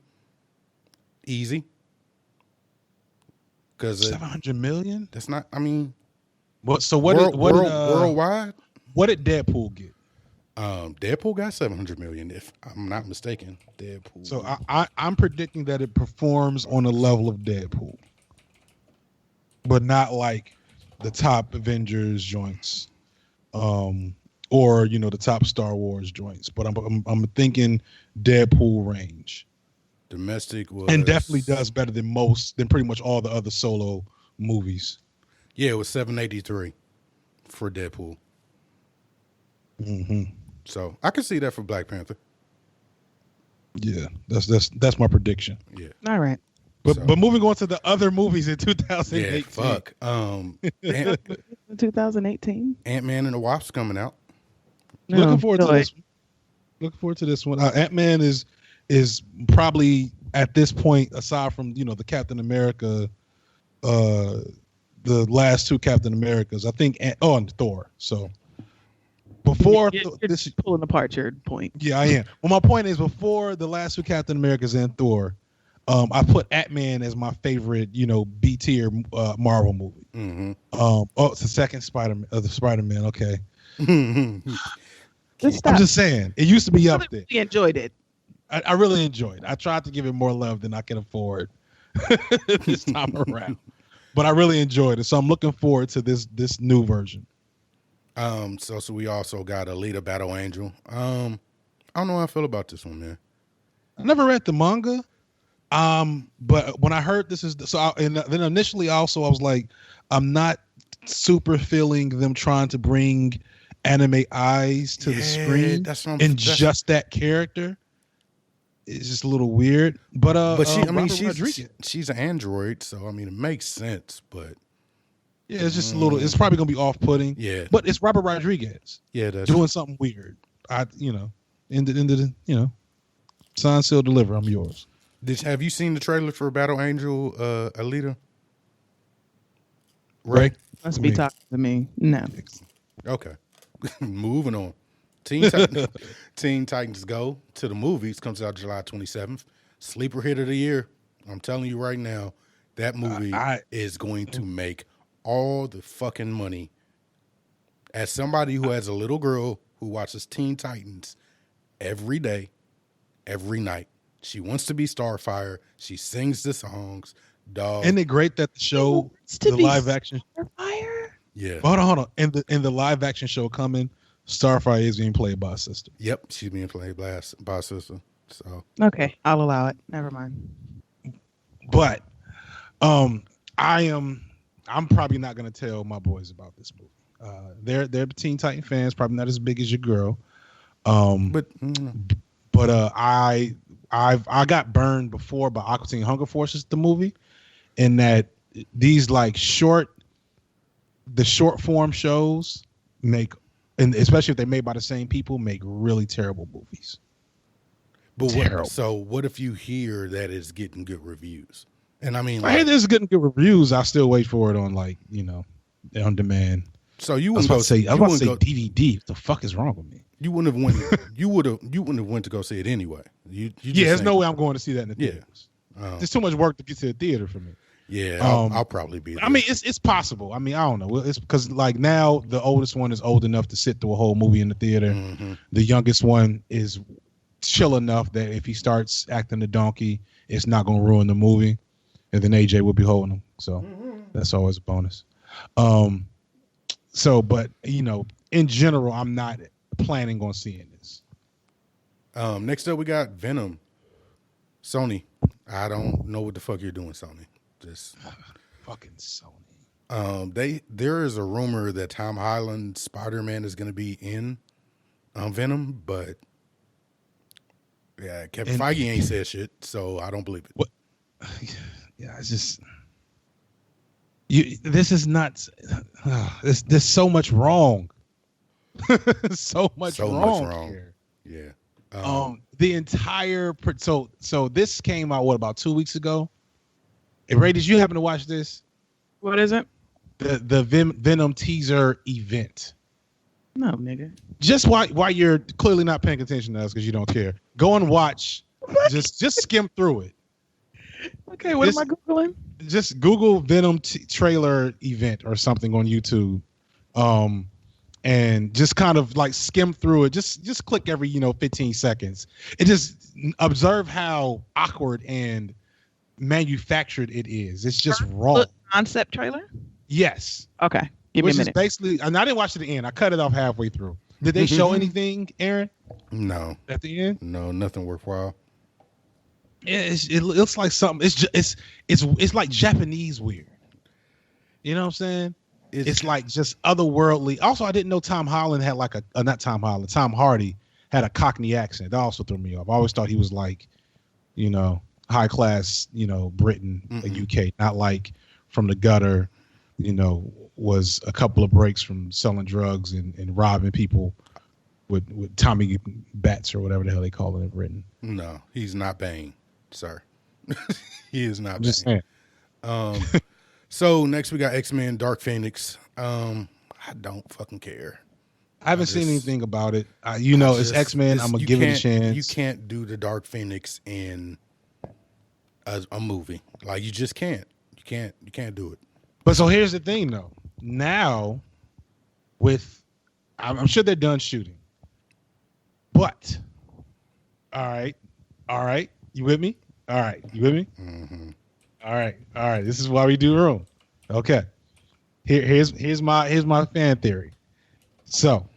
Easy. Because 700 million. that's not, I mean, worldwide? worldwide, What did Deadpool get? Deadpool got 700 million, if I'm not mistaken. Deadpool. So I'm predicting that it performs on the level of Deadpool, but not like the top Avengers joints, or the top Star Wars joints. But I'm thinking Deadpool range, Domestic was. and definitely does better than pretty much all the other solo movies. Yeah, it was 783 for Deadpool. Mm-hmm. So I can see that for Black Panther. Yeah, that's my prediction. Yeah. All right. But moving on to the other movies in Yeah, 2018. fuck. Ant- 2018. Ant-Man and the Wasp's coming out. Looking forward to this one. Looking forward to this one. Ant-Man is probably at this point, aside from the Captain America, the last two Captain Americas, I think, and Thor. So before You're this, pulling apart your point. yeah, I am. Well, my point is, before the last two Captain Americas and Thor, I put Ant-Man as my favorite, B tier Marvel movie. Mm-hmm. It's the second Spider-Man. Okay, Just stop. I'm just saying, it used to be up there. really enjoyed it. I really enjoyed it. I tried to give it more love than I can afford this time around, but I really enjoyed it. So I'm looking forward to this new version. So we also got Alita Battle Angel. I don't know how I feel about this one, man. I never read the manga, but when I heard this is then initially also I was like, I'm not super feeling them trying to bring anime eyes to the screen just that character. It's just a little weird, but she's an android, so I mean it makes sense, but yeah, it's just a little. It's probably gonna be off-putting. Yeah, but it's Robert Rodriguez. Yeah, that's doing something weird. Sign, seal, deliver. I'm yours. Have you seen the trailer for Battle Angel, Alita? Ray? Must be talking to me. No. Okay. Moving on. Teen Titans Go to the movies comes out July 27th. Sleeper hit of the year. I'm telling you right now, that movie is going to make all the fucking money. As somebody who has a little girl who watches Teen Titans every day, every night, she wants to be Starfire. She sings the songs. Dog. Isn't it great that the show, the live action Starfire? Yeah. Hold on. In the live action show coming, Starfire is being played by a sister. Yep, she's being played by a sister. So Okay, I'll allow it. Never mind. But I'm probably not gonna tell my boys about this movie. They're Teen Titan fans, probably not as big as your girl. but I got burned before by Aqua Teen Hunger Forces, the movie, in that these like short form shows make, and especially if they're made by the same people, make really terrible movies. What if you hear that it's getting good reviews? And I mean, I hear there's good reviews. I still wait for it on on demand. So you I was wouldn't about to say DVD. What the fuck is wrong with me? You wouldn't have went. You wouldn't have went to go see it anyway. You there's no way I'm going to see that in the theaters. There's too much work to get to the theater for me. Yeah, I'll probably be there. I mean, it's possible. I mean, I don't know. It's because like now the oldest one is old enough to sit through a whole movie in the theater. Mm-hmm. The youngest one is chill enough that if he starts acting the donkey, it's not going to ruin the movie. And then AJ will be holding him. So that's always a bonus. But in general, I'm not planning on seeing this. Next up, we got Venom. Sony. I don't know what the fuck you're doing, Sony. Just fucking Sony. There is a rumor that Tom Holland's Spider-Man is going to be in Venom, but yeah, Kevin Feige ain't said shit, so I don't believe it. What? Yeah, it's just this is not. There's so much wrong. so much wrong here. Yeah. The entire so this came out about 2 weeks ago. And Ray, did you happen to watch this? What is it? The Venom teaser event. No, nigga. Just why you're clearly not paying attention to us because you don't care. Go and watch. Just skim through it. Okay, what am I Googling? Just Google Venom trailer event or something on YouTube. And just kind of like skim through it. Just click every 15 seconds. And just observe how awkward and manufactured it is. It's just raw. Concept trailer? Yes. Okay. Give me a minute. Which is basically, and I didn't watch it at the end. I cut it off halfway through. Did they show anything, Aaron? No. At the end? No, nothing worthwhile. It looks like something. It's like Japanese weird. You know what I'm saying? It's like just otherworldly. Also, I didn't know Tom Holland had like not Tom Holland. Tom Hardy had a Cockney accent. That also threw me off. I always thought he was like, high class, Britain, UK, not like from the gutter. Was a couple of breaks from selling drugs and robbing people with Tommy Bats or whatever the hell they call it in Britain. No, he's not Bane, sir. He is not Bane. Just saying. So next we got X-Men Dark Phoenix. I don't fucking care. I haven't seen anything about it. It's X-Men. I'm gonna give it a chance. You can't do the Dark Phoenix in a movie. Like you just can't. You can't do it. But so here's the thing though. Now I'm sure they're done shooting. But all right. You with me? All right. You with me? Mm-hmm. All right. This is why we do Room. Okay. Here's my fan theory. So,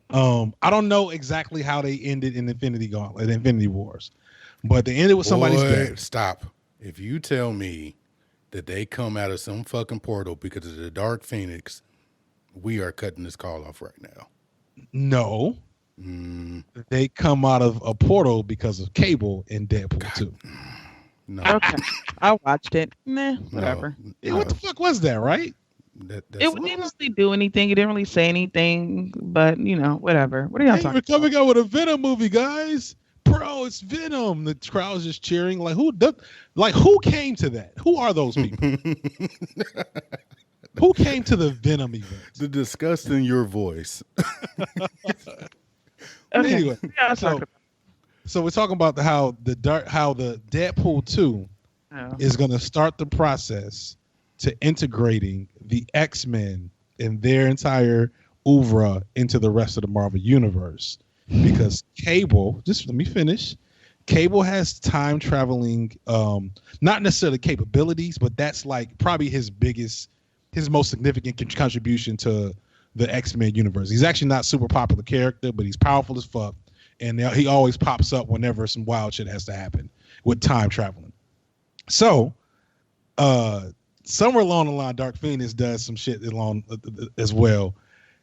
I don't know exactly how they ended in Infinity Wars, but they ended with somebody's death. Stop. If you tell me that they come out of some fucking portal because of the Dark Phoenix, we are cutting this call off right now. No. They come out of a portal because of Cable in Deadpool 2. No. Okay. I watched it. Nah, whatever. No. What the fuck was that, right? It didn't really do anything. It didn't really say anything, but whatever. What are y'all talking about? We're coming out with a Venom movie, guys. Bro, it's Venom. The crowd's just cheering. Like who came to that? Who are those people? Who came to the Venom event? The disgust in your voice. Okay. Anyway, so we're talking about how the Deadpool 2 is going to start the process to integrating the X-Men and their entire oeuvre into the rest of the Marvel universe. Because Cable, just let me finish. Cable has time traveling, not necessarily capabilities, but that's like probably his most significant contribution to the X-Men universe. He's actually not a super popular character, but he's powerful as fuck. and he always pops up whenever some wild shit has to happen with time traveling. So, somewhere along the line, Dark Phoenix does some shit along as well,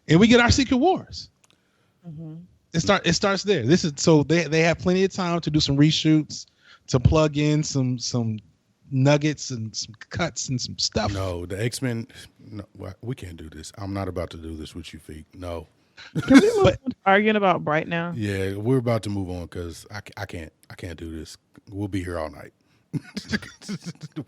and we get our Secret Wars. Mm-hmm. It starts there. This is so they have plenty of time to do some reshoots, to plug in some nuggets and some cuts and some stuff. No, the X-Men. No, we can't do this. I'm not about to do this with you, Feek. No. Can we move on to arguing about Bright now? Yeah, we're about to move on because I can't do this. We'll be here all night.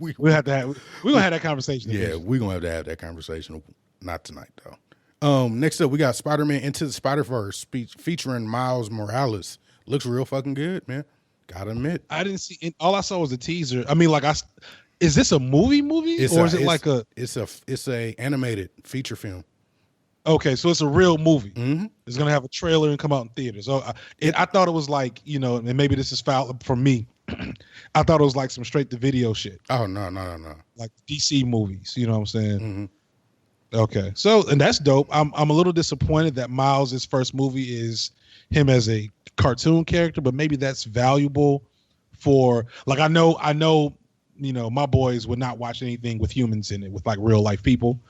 We're gonna have that conversation. Yeah, we're gonna have to have that conversation. Not tonight though. Next up we got Spider-Man Into the Spider-Verse featuring Miles Morales. Looks real fucking good, man. Gotta admit. I didn't see all I saw was a teaser. I mean, like is this a movie or is it like a it's a animated feature film. Okay, so it's a real movie. Mm-hmm. It's gonna have a trailer and come out in theaters. So I thought it was like, you know, and maybe this is foul for me. I thought it was like some straight to video shit. Oh no. Like DC movies, you know what I'm saying? Mm-hmm. Okay, so and that's dope. I'm a little disappointed that Miles' first movie is him as a cartoon character, but maybe that's valuable for like I know, you know, my boys would not watch anything with humans in it, with like real life people.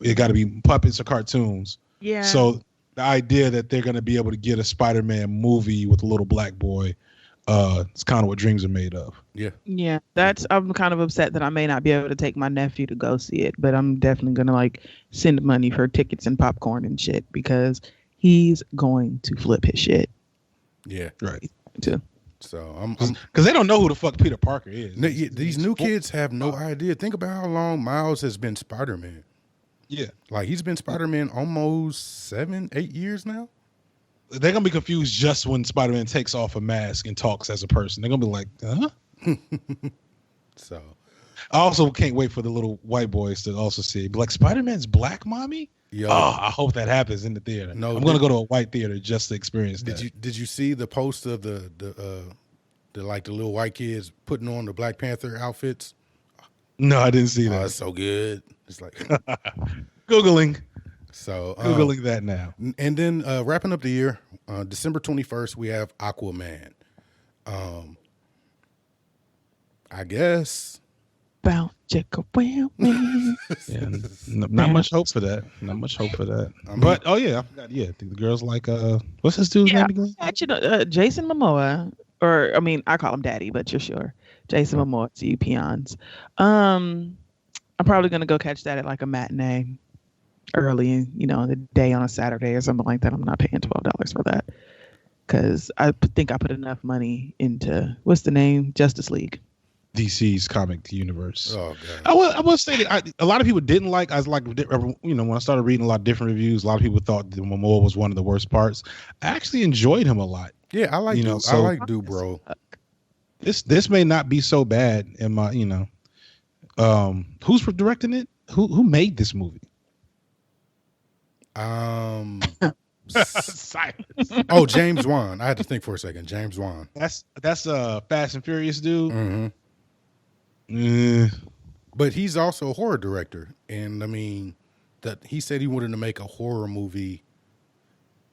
It got to be puppets or cartoons. Yeah. So the idea that they're going to be able to get a Spider-Man movie with a little black boy, it's kind of what dreams are made of. Yeah. Yeah, I'm kind of upset that I may not be able to take my nephew to go see it, but I'm definitely gonna like send money for tickets and popcorn and shit because he's going to flip his shit. Yeah. Right. Too. So I'm because they don't know who the fuck Peter Parker is. These new kids have no idea. Think about how long Miles has been Spider-Man. Yeah. Like he's been Spider-Man almost 7-8 years now. They're gonna be confused just when Spider-Man takes off a mask and talks as a person. They're gonna be like, huh? So I also can't wait for the little white boys to also see it. Be like, Spider-Man's black, mommy? yo, I hope that happens in the theater. No, I'm gonna go to a white theater just to experience that. did you see the post of the like the little white kids putting on the Black Panther outfits? No, I didn't see Oh, that. it's so good. It's like Googling so that now. And then wrapping up the year, December 21st, we have Aquaman. I guess. Bound chick around me. Yeah, not much hope for that. Not much hope for that. But I forgot. Yeah, I think the girls like what's his dude's name again? Actually, Jason Momoa, or I mean, I call him Daddy, but you're sure Jason Momoa to you peons. I'm probably gonna go catch that at like a matinee early, you know, the day on a Saturday or something like that. I'm not paying $12 for that because I think I put enough money into what's the name, Justice League. DC's comic universe. Oh god. I will say that a lot of people didn't like. I was like, you know, when I started reading a lot of different reviews, a lot of people thought that Momoa was one of the worst parts. I actually enjoyed him a lot. Yeah, I like I like Dude Bro. This may not be so bad in my, you know. Who's directing it? Who made this movie? Silence. Oh, James Wan. I had to think for a second. James Wan. That's Fast and Furious dude. Mm-hmm. But he's also a horror director, and I mean, that he said he wanted to make a horror movie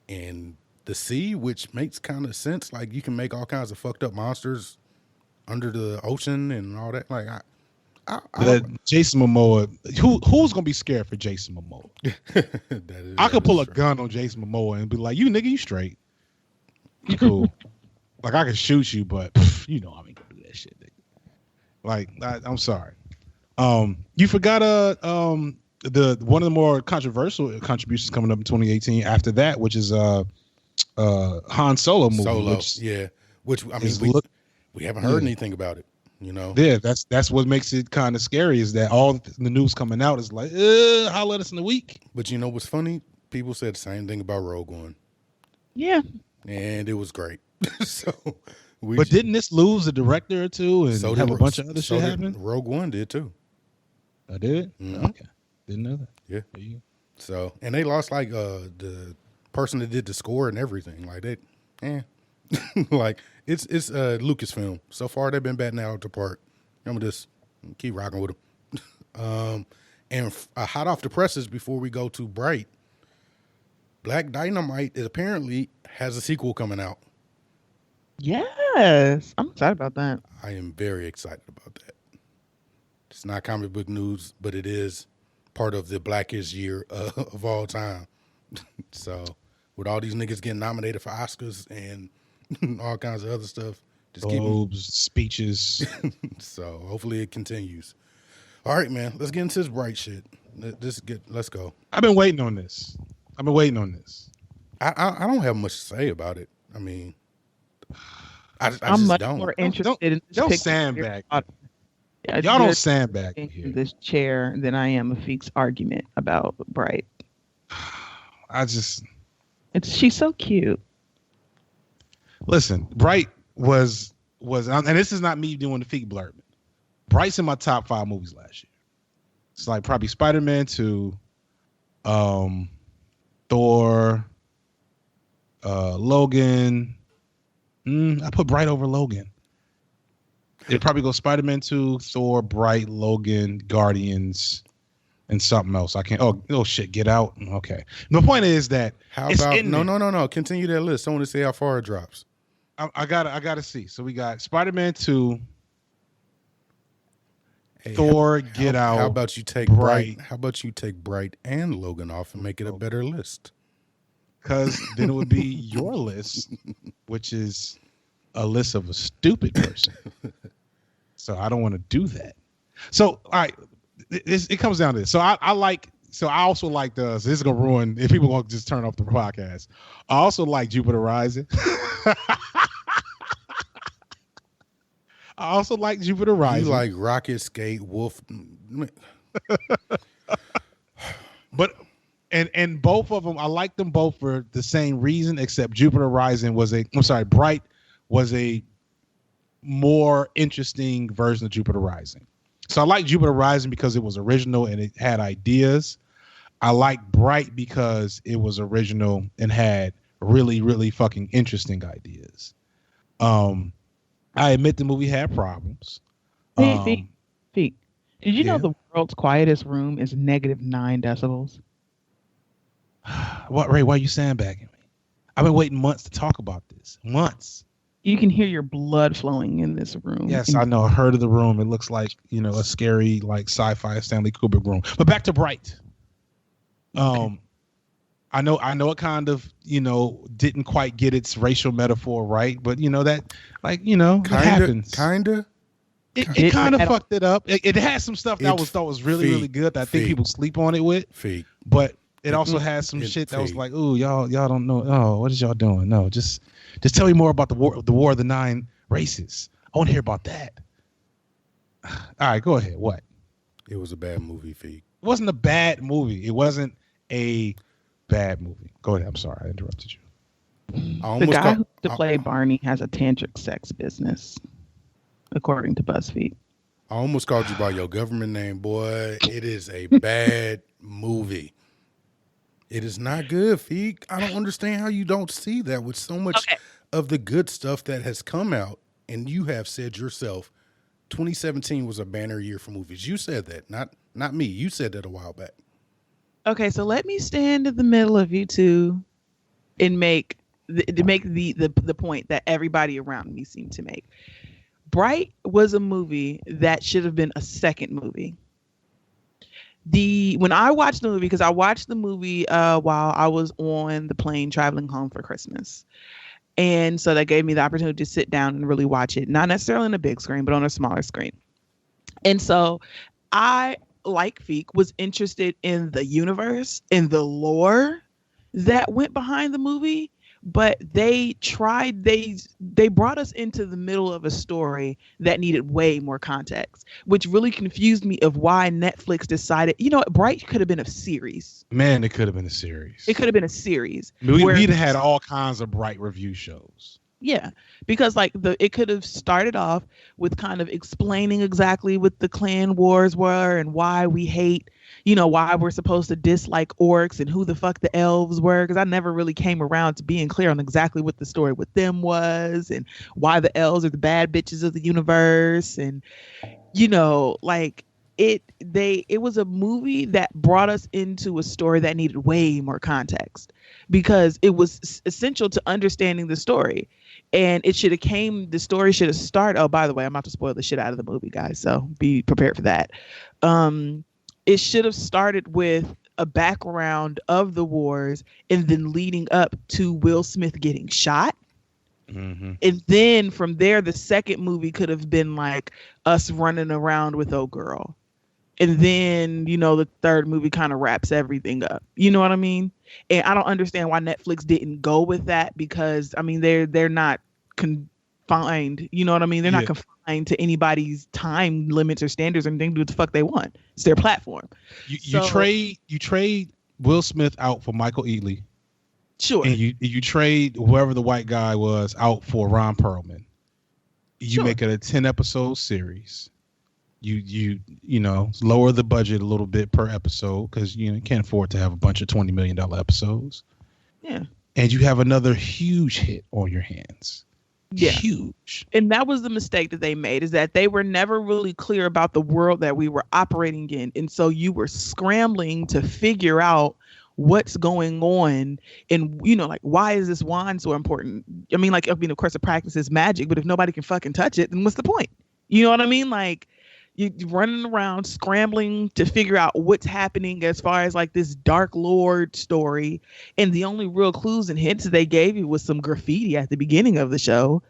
in the sea, which makes kind of sense. Like you can make all kinds of fucked up monsters under the ocean and all that. Like Jason Momoa, who's gonna be scared for Jason Momoa? I could pull a gun on Jason Momoa and be like, "You nigga, you straight, you cool." Like I could shoot you, but you know I ain't gonna do that shit, nigga. Like I'm sorry. You forgot the one of the more controversial contributions coming up in 2018 after that, which is Han Solo movie. Which I mean we haven't heard anything about it. You know, yeah, that's what makes it kind of scary is that all the news coming out is like, holler at us in a week. But you know what's funny? People said the same thing about Rogue One. Yeah, and it was great. But didn't this lose a director or two and have a bunch of other shit happen? Rogue One did too. I did. Mm-hmm. Okay, didn't know that. Yeah. So and they lost like the person that did the score and everything. Like they, like it's Lucasfilm. So far they've been batting out the park. I'm gonna just keep rocking with them. And hot off the presses before we go to Bright, Black Dynamite apparently has a sequel coming out. Yes, I'm excited about that. I am very excited about that. It's not comic book news, but it is part of the blackest year of all time. So, with all these niggas getting nominated for Oscars and all kinds of other stuff, just keep them. Globes, speeches. So, hopefully, it continues. All right, man. Let's get into this bright shit. Let's go. I've been waiting on this. I don't have much to say about it. I mean, I I'm just much don't. more interested in this Don't picture sandbag. Yeah, Y'all don't you're sandbag me in here. this chair than I am a Feek's argument about Bright. She's so cute. Listen. Bright was, and this is not me doing the Feek blurb. Bright's in my top 5 movies last year. It's like probably Spider-Man 2, Thor, Logan. I put Bright over Logan. It'd probably go Spider-Man 2, Thor, Bright, Logan, Guardians, and something else. I can't. Oh shit! Get Out. Okay. The point is that How it's about in no? there. Continue that list. I want to see how far it drops. I gotta see. So we got Spider-Man 2, Hey, Thor, Get Out. How about you take Bright. How about you take Bright and Logan off and make it a better list? Because then it would be your list, which is a list of a stupid person. So I don't want to do that. So all right, it comes down to this. So I also like this is gonna ruin if people won't just turn off the podcast. I also like Jupiter Rising. I also like Jupiter Rising. You like Rocket, Skate, Wolf, but and both of them, I like them both for the same reason, except Jupiter Rising Bright was a more interesting version of Jupiter Rising. So I like Jupiter Rising because it was original and it had ideas. I like Bright because it was original and had really, really fucking interesting ideas. I admit the movie had problems. Feek. Did you know yeah. the world's quietest room is -9 decibels? What, Ray? Why are you sandbagging me? I've been waiting months to talk about this. Months. You can hear your blood flowing in this room. Yes, I know. I heard of the room. It looks like, a scary, like sci-fi Stanley Kubrick room. But back to Bright. Okay. I know it kind of, didn't quite get its racial metaphor right, but it happens. kinda. It kind of fucked it up. It had some stuff that I thought was really, really good that I think people sleep on it with. Fake. But it also has some shit that was like, ooh, y'all don't know. Oh, what is y'all doing? No, just tell me more about the war of the 9 races. I want to hear about that. All right, go ahead. What? It was a bad movie, Fake. It wasn't a bad movie. It wasn't a bad movie. Go ahead. I'm sorry, I interrupted you. The guy who used to play Barney has a tantric sex business, according to BuzzFeed. I almost called you by your government name, boy. It is a bad movie. It is not good, Feek. I don't understand how you don't see that with so much of the good stuff that has come out. And you have said yourself, 2017 was a banner year for movies. You said that, not me. You said that a while back. Okay, so let me stand in the middle of you two and make the point that everybody around me seemed to make. Bright was a movie that should have been a second movie. When I watched the movie, because I watched the movie while I was on the plane traveling home for Christmas. And so that gave me the opportunity to sit down and really watch it, not necessarily on a big screen, but on a smaller screen. And so I, like Feek, was interested in the universe, in the lore that went behind the movie. But they brought us into the middle of a story that needed way more context, which really confused me of why Netflix decided, Bright could have been a series. Man, it could have been a series. It could have been a series. We'd have had all kinds of Bright review shows. Yeah, because it could have started off with kind of explaining exactly what the clan wars were and why we hate, why we're supposed to dislike orcs and who the fuck the elves were. Because I never really came around to being clear on exactly what the story with them was and why the elves are the bad bitches of the universe. And, it was a movie that brought us into a story that needed way more context because it was essential to understanding the story. And the story should have started. Oh, by the way, I'm about to spoil the shit out of the movie, guys, so be prepared for that. It should have started with a background of the wars and then leading up to Will Smith getting shot. Mm-hmm. And then from there, the second movie could have been like us running around with old girl. And then, the third movie kind of wraps everything up. You know what I mean? And I don't understand why Netflix didn't go with that because, I mean, they're not confined. You know what I mean? They're not confined to anybody's time limits or standards or anything. Do what the fuck they want. It's their platform. You trade Will Smith out for Michael Ealy. Sure. And you trade whoever the white guy was out for Ron Perlman. You make it a 10-episode series. You lower the budget a little bit per episode because you can't afford to have a bunch of $20 million episodes. Yeah. And you have another huge hit on your hands. Yeah. Huge. And that was the mistake that they made, is that they were never really clear about the world that we were operating in. And so you were scrambling to figure out what's going on and like, why is this wand so important? I mean, of course the practice is magic, but if nobody can fucking touch it, then what's the point? You know what I mean? Like, you're running around scrambling to figure out what's happening as far as like this Dark Lord story. And the only real clues and hints they gave you was some graffiti at the beginning of the show.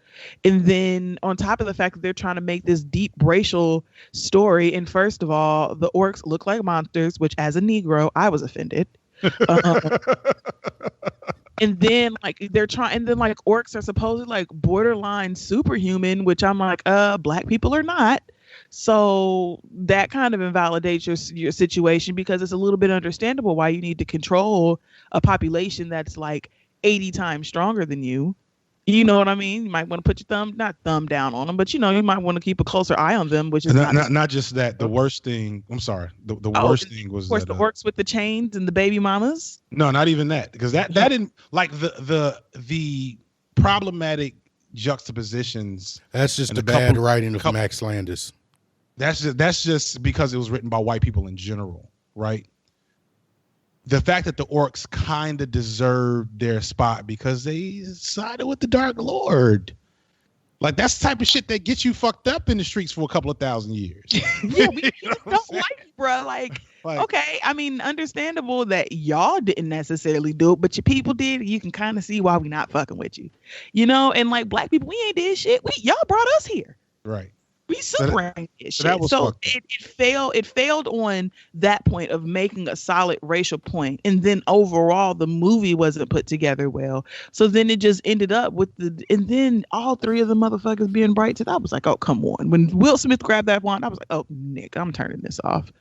And then on top of the fact that they're trying to make this deep racial story. And first of all, the orcs look like monsters, which as a Negro, I was offended. And then orcs are supposedly like borderline superhuman, which I'm like, black people are not. So that kind of invalidates your situation because it's a little bit understandable why you need to control a population that's like 80 times stronger than you. You know what I mean? You might want to put your not thumb down on them, but you might want to keep a closer eye on them, which is not just that. The worst thing, I'm sorry. The worst thing was, of course, the orcs with the chains and the baby mamas. No, not even that, because that didn't like the problematic juxtapositions. That's just the bad writing of Max Landis. That's just because it was written by white people in general, right? The fact that the orcs kind of deserved their spot because they sided with the Dark Lord. Like, that's the type of shit that gets you fucked up in the streets for a couple of thousand years. Yeah, we don't like you, bro. Like, okay, I mean, understandable that y'all didn't necessarily do it, but your people did. You can kind of see why we not fucking with you. And like black people, we ain't did shit. Y'all brought us here. Right. We super ain't did shit. So it failed on that point of making a solid racial point. And then overall the movie wasn't put together well. So then it just ended up with and then all three of the motherfuckers being bright. I was like, oh, come on. When Will Smith grabbed that wand, I was like, oh, Nick, I'm turning this off.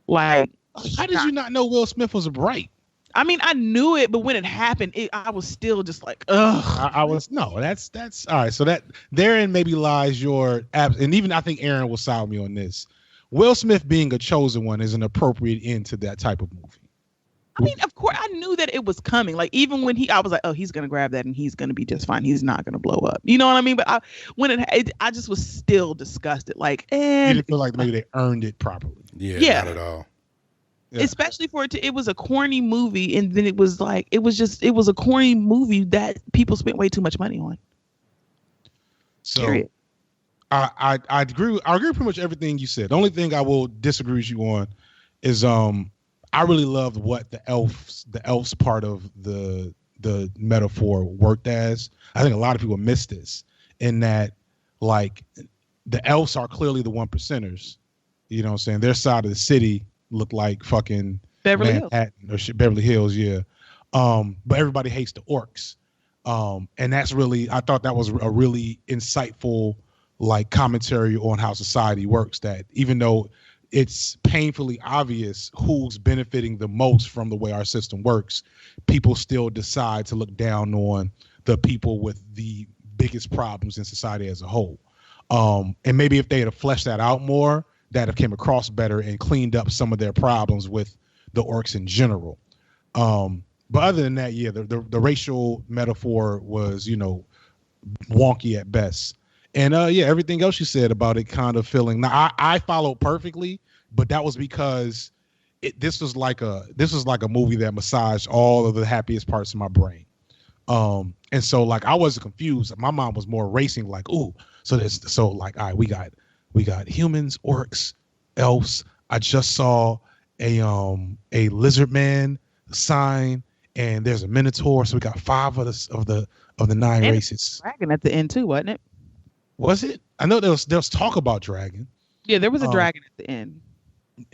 Like, how did you not know Will Smith was bright? I mean, I knew it, but when it happened, I was still just like, ugh. That's all right. So that therein maybe lies your and even I think Aaron will side with me on this. Will Smith being a chosen one is an appropriate end to that type of movie. I mean, of course, I knew that it was coming. Like, even when I was like, oh, he's gonna grab that and he's gonna be just fine. He's not gonna blow up. You know what I mean? But I just was still disgusted. Like, you didn't feel like maybe they earned it properly. Yeah. Not at all. Yeah. Especially it was a corny movie, and then it was a corny movie that people spent way too much money on. So period. I agree. I agree with pretty much everything you said. The only thing I will disagree with you on is I really loved what the elves part of the metaphor worked as. I think a lot of people miss this in that, like, the elves are clearly the 1%ers. You know what I'm saying? Their side of the city look like fucking Beverly Manhattan or Beverly Hills, yeah. But everybody hates the orcs. And that's really, I thought that was a really insightful like commentary on how society works, that even though it's painfully obvious who's benefiting the most from the way our system works, people still decide to look down on the people with the biggest problems in society as a whole. And maybe if they had fleshed that out more, that have came across better and cleaned up some of their problems with the orcs in general. But other than that, yeah, the racial metaphor was, wonky at best. And yeah, everything else you said about it kind of feeling. Now I followed perfectly, but that was because this was like a movie that massaged all of the happiest parts of my brain. And so like I wasn't confused. My mind was more racing, like, ooh, so like, all right, we got humans, orcs, elves. I just saw a lizard man sign, and there's a minotaur. So we got 5 of the 9 And races. dragon at the end too, wasn't it? Was it? I know there was talk about dragon. Yeah, there was a dragon at the end.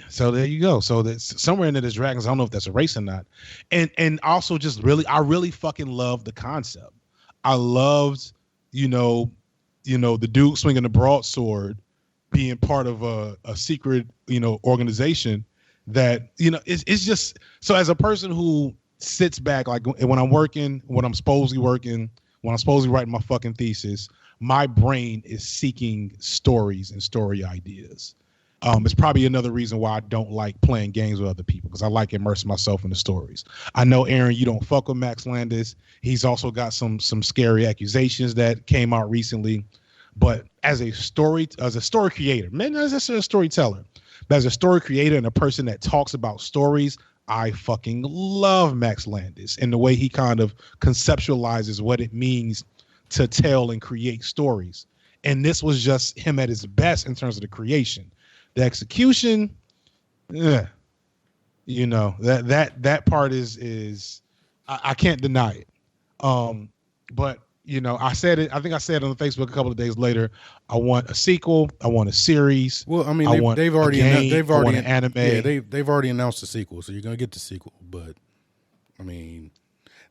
So there you go. So there's somewhere in there there's dragons. I don't know if that's a race or not. And also just I really fucking love the concept. I loved, the dude swinging the broadsword being part of a secret, organization that, it's just, so as a person who sits back, like when I'm supposedly working, when I'm supposedly writing my fucking thesis, my brain is seeking stories and story ideas. It's probably another reason why I don't like playing games with other people, because I like immersing myself in the stories. I know, Aaron, you don't fuck with Max Landis. He's also got some scary accusations that came out recently. But as a story creator, man, not just a storyteller, but as a story creator and a person that talks about stories, I fucking love Max Landis and the way he kind of conceptualizes what it means to tell and create stories. And this was just him at his best in terms of the creation. The execution, that part is I can't deny it. But I said it. I think I said it on Facebook a couple of days later. I want a sequel. I want a series. Well, I mean, they've already an anime. Yeah, they've already announced the sequel, so you're gonna get the sequel. But I mean,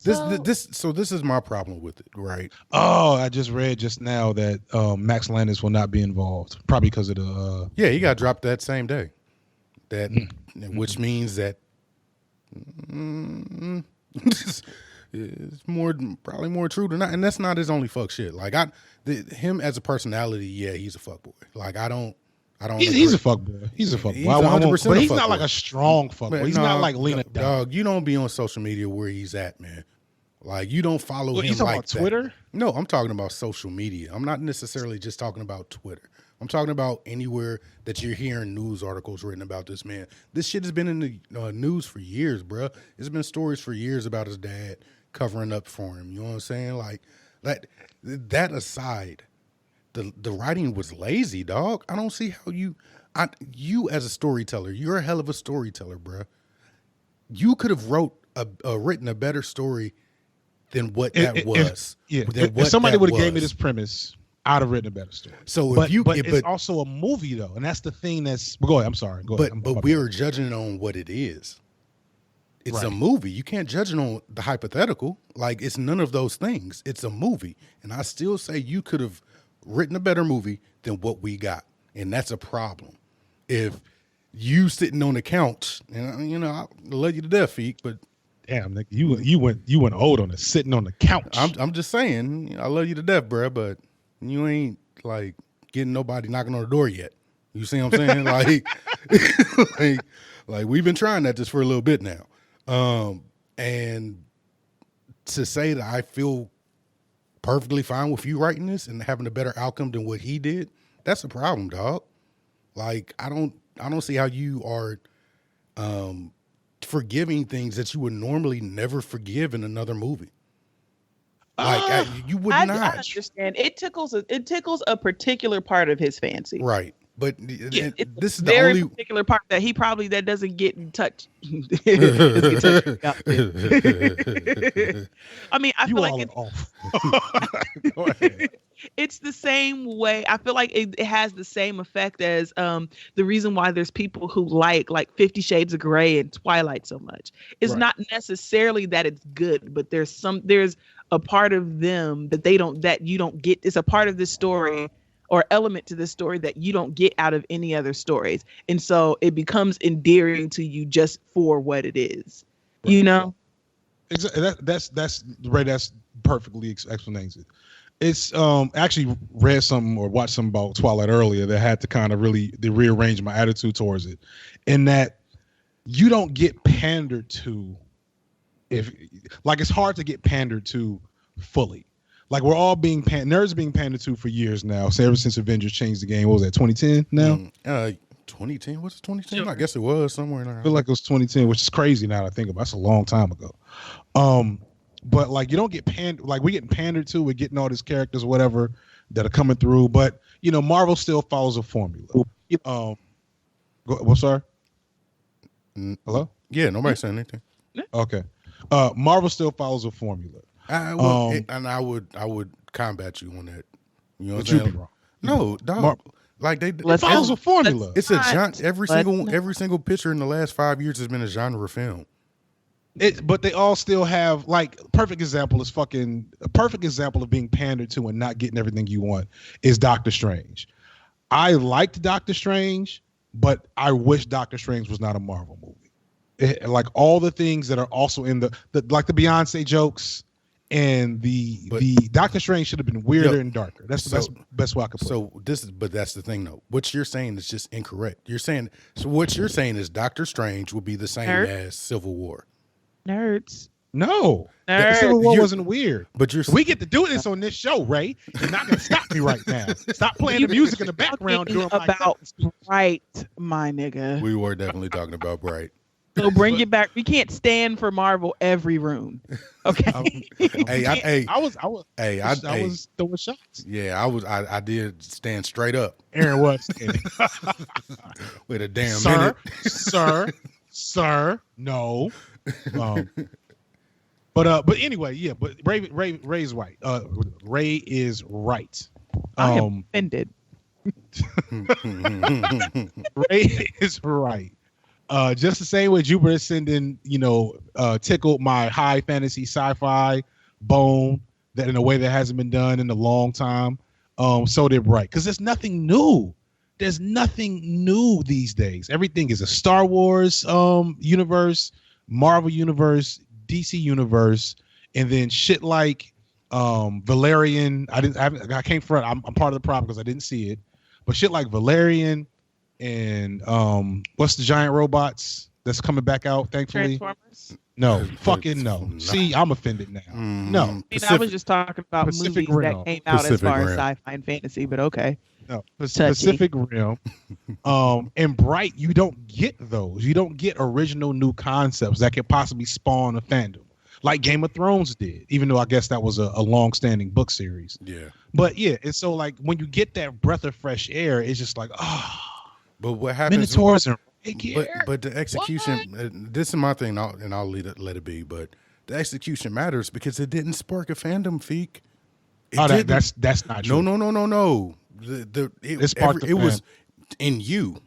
this is my problem with it, right? Oh, I just read just now that Max Landis will not be involved, probably because of the. Yeah, he got dropped that same day. Which means that it's probably more true than not, and that's not his only fuck shit. Like him as a personality, yeah, he's a fuck boy. Like I don't. He's a fuck boy. He's a fuck boy. 100%. But he's not like a strong fuck boy. He's not like Lena Dog. You don't be on social media where he's at, man. Like you don't follow him like about Twitter? No, I'm talking about social media. I'm not necessarily just talking about Twitter. I'm talking about anywhere that you're hearing news articles written about this man. This shit has been in the news for years, bro. There's been stories for years about his dad covering up for him. You know what I'm saying? Like that aside, the writing was lazy, dog. I don't see how you as a storyteller, you're a hell of a storyteller, bro. You could have written a better story than what that was. If somebody would have gave me this premise, I'd have written a better story. So but it's also a movie though, and that's the thing that's. Go ahead. I'm sorry. Go ahead. But we're judging it on what it is. It's a movie. You can't judge it on the hypothetical. Like it's none of those things. It's a movie, and I still say you could have written a better movie than what we got, and that's a problem. If you sitting on the couch, and I love you to death, Feek, but. Damn, nigga, you went old on it, sitting on the couch. I'm just saying, I love you to death, bro, but you ain't like getting nobody knocking on the door yet. You see what I'm saying? like we've been trying that just for a little bit now, and to say that I feel perfectly fine with you writing this and having a better outcome than what he did, that's a problem, dog. Like I don't see how you are. Forgiving things that you would normally never forgive in another movie. Like you would not. I understand. It tickles a particular part of his fancy. Right. But this is the very only particular part that he probably doesn't get touched. I mean, I feel like Go ahead. It's the same way. I feel like it has the same effect as the reason why there's people who like 50 Shades of Grey and Twilight so much. It's not necessarily that it's good, but there's a part of them that you don't get. It's a part of this story or element to this story that you don't get out of any other stories. And so it becomes endearing to you just for what it is, Exactly. That's right. That's perfectly explanations it. It's actually read something or watched something about Twilight earlier that had to kind of really rearrange my attitude towards it, in that you don't get pandered to. It's hard to get pandered to fully. like we're all being nerds being pandered to for years now. So ever since Avengers changed the game, what was that, 2010 now? 2010? What's it, 2010? Sure. I guess it was somewhere in there. I feel like it was 2010, which is crazy now that I think about it. That's a long time ago. But like you don't get like we're getting pandered to. We're getting all these characters, whatever, that are coming through. But you know, Marvel still follows a formula. What's sorry? Hello? Yeah, nobody saying anything. Okay. Marvel still follows a formula. And I would combat you on that. You know what I'm saying? No, dog. Like it follows a formula. It's a genre. Every single picture in the last 5 years has been a genre film. But they all still have, like, a perfect example of being pandered to and not getting everything you want is Doctor Strange. I liked Doctor Strange, but I wish Doctor Strange was not a Marvel movie. Like all the things that are also in the like the Beyonce jokes and the Doctor Strange should have been weirder and darker. That's the best way I could put it. But that's the thing though. What you're saying is just incorrect. What you're saying is Doctor Strange will be the same as Civil War. Nerds. No, Nerds. Civil War wasn't weird. But we get to do this on this show, Ray. You're not gonna stop me right now. Stop playing the music in the background during my about Bright, my nigga. We were definitely talking about Bright. So bring it back. We can't stand for Marvel every room. Okay. I was throwing shots. Yeah, I did stand straight up. Aaron was with a damn minute. Sir, no. But anyway, yeah. But Ray's right. Ray is right. I am offended. Ray is right. Just the same way Jupiter Ascending, tickled my high fantasy sci-fi bone that in a way that hasn't been done in a long time. So did Bright, because there's nothing new. There's nothing new these days. Everything is a Star Wars universe, Marvel universe, DC universe, and then shit like Valerian. I can't front. I'm part of the problem because I didn't see it, but shit like Valerian and what's the giant robots that's coming back out? Thankfully, Transformers. No, fucking no. See, I'm offended now. No, I was just talking about Pacific movies Rim. that came out Pacific as far Rim. as sci-fi and fantasy, but okay. No, Pacific Rim. And Bright, you don't get those. You don't get original new concepts that could possibly spawn a fandom, like Game of Thrones did, even though I guess that was a long-standing book series. Yeah. But yeah, it's so like when you get that breath of fresh air, it's just like, But what happens? Minotaurs and but the execution. This is my thing, and I'll let it be. But the execution matters because it didn't spark a fandom, Feek. That's not true. No. It was in you.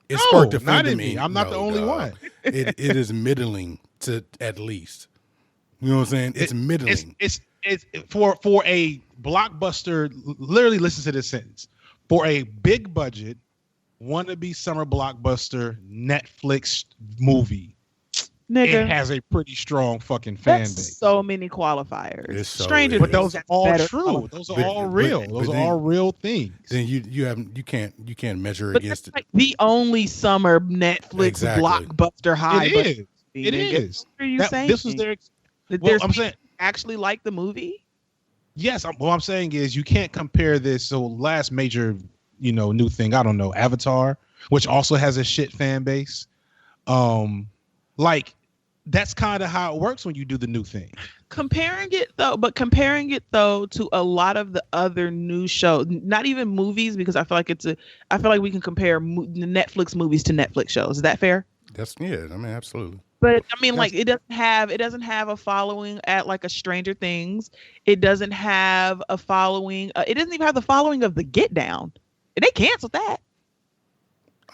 It No, sparked a fandom. not in me. I'm not the only one. It is middling to at least. You know what I'm saying? It's middling. It's for a blockbuster. Literally, listen to this sentence. For a big budget, wannabe summer blockbuster Netflix movie, Nigga, it has a pretty strong fucking fan base. So many qualifiers. So Stranger But Things, those are all better. true. Those are all real. Those are all real things. Then you can't measure But against that's like the only summer Netflix Exactly. blockbuster high. It is. What are you saying? This was their. That Well, there's I'm saying actually like the movie. yes. What I'm saying is you can't compare this. So last major, new thing. I don't know, Avatar, which also has a shit fan base. Like that's kind of how it works when you do the new thing. Comparing it though to a lot of the other new shows, not even movies, because I feel like we can compare the Netflix movies to Netflix shows. Is that fair? Absolutely. But I mean, like it doesn't have a following at like a Stranger Things. It doesn't have a following. It doesn't even have the following of the Get Down. And they canceled that.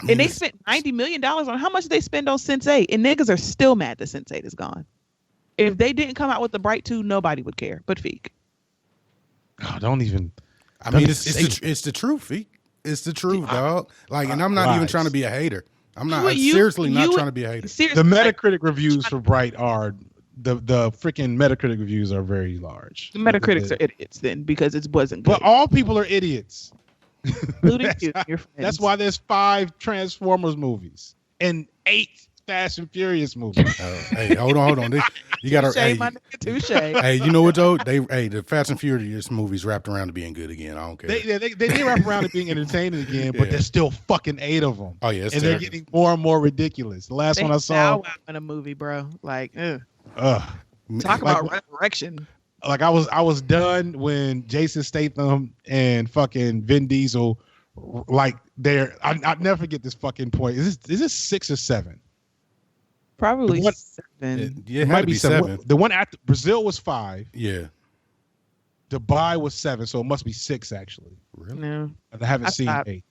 And they spent $90 million on how much they spend on Sense8, and niggas are still mad that Sense8 is gone. If they didn't come out with the Bright 2, nobody would care. But Feek. Oh, don't even. I mean, it's the truth, Feek. It's the truth, dog. Like, and I'm not even trying to be a hater. I'm seriously not trying to be a hater. The Metacritic reviews for Bright are the freaking Metacritic reviews are very large. The Metacritics are idiots then because it wasn't good. But all people are idiots. Including you, your friends. That's why there's 5 Transformers movies and 8 Fast and Furious movie. Hey, hold on. You gotta. Touche, Hey, my nigga, touche. hey, you know what though? The Fast and Furious movies wrapped around to being good again. I don't care. They did wrap around to being entertaining again, but Yeah. there's still fucking 8 of them. Oh yeah, it's And they're terrible. getting more and more ridiculous. The last one I saw, in a movie, bro. Like, ugh. like, Talk about resurrection. like I was done when Jason Statham and fucking Vin Diesel, like I'll never forget this fucking point. Is this 6 or 7? Probably What- 7. It might be 7. The one after Brazil was 5. Yeah. Dubai was 7, so it must be 6 actually. Really? No. I haven't seen 8.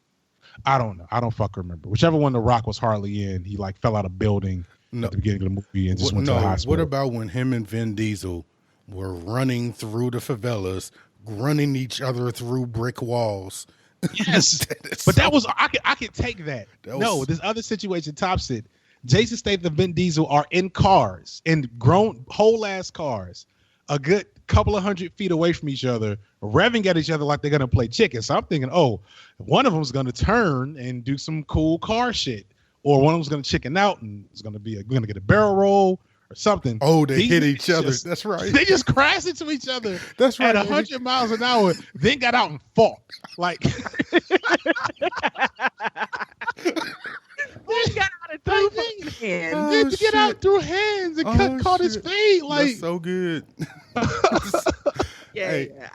I don't know. I don't fucking remember. Whichever one The Rock was hardly in, he like fell out of building No. at the beginning of the movie and just went to the hospital. What about when him and Vin Diesel were running through the favelas, running each other through brick walls? Yes, but that was I could take that. No, this other situation tops it. Jason Statham and Vin Diesel are in cars, in grown whole ass cars, a good couple of 100 feet away from each other, revving at each other like they're gonna play chicken. So I'm thinking, oh, one of them's gonna turn and do some cool car shit, or one of them's gonna chicken out and it's gonna be we're gonna get a barrel roll or something. Oh, they hit each other. just- That's right. They just crashed into each other That's right. at 100 miles an hour, then got out and fought. Like, He got out of two fucking hands. Oh, then to get shit. out through hands and caught his shit. feet. Like, That's so good. Yeah, Hey. yeah.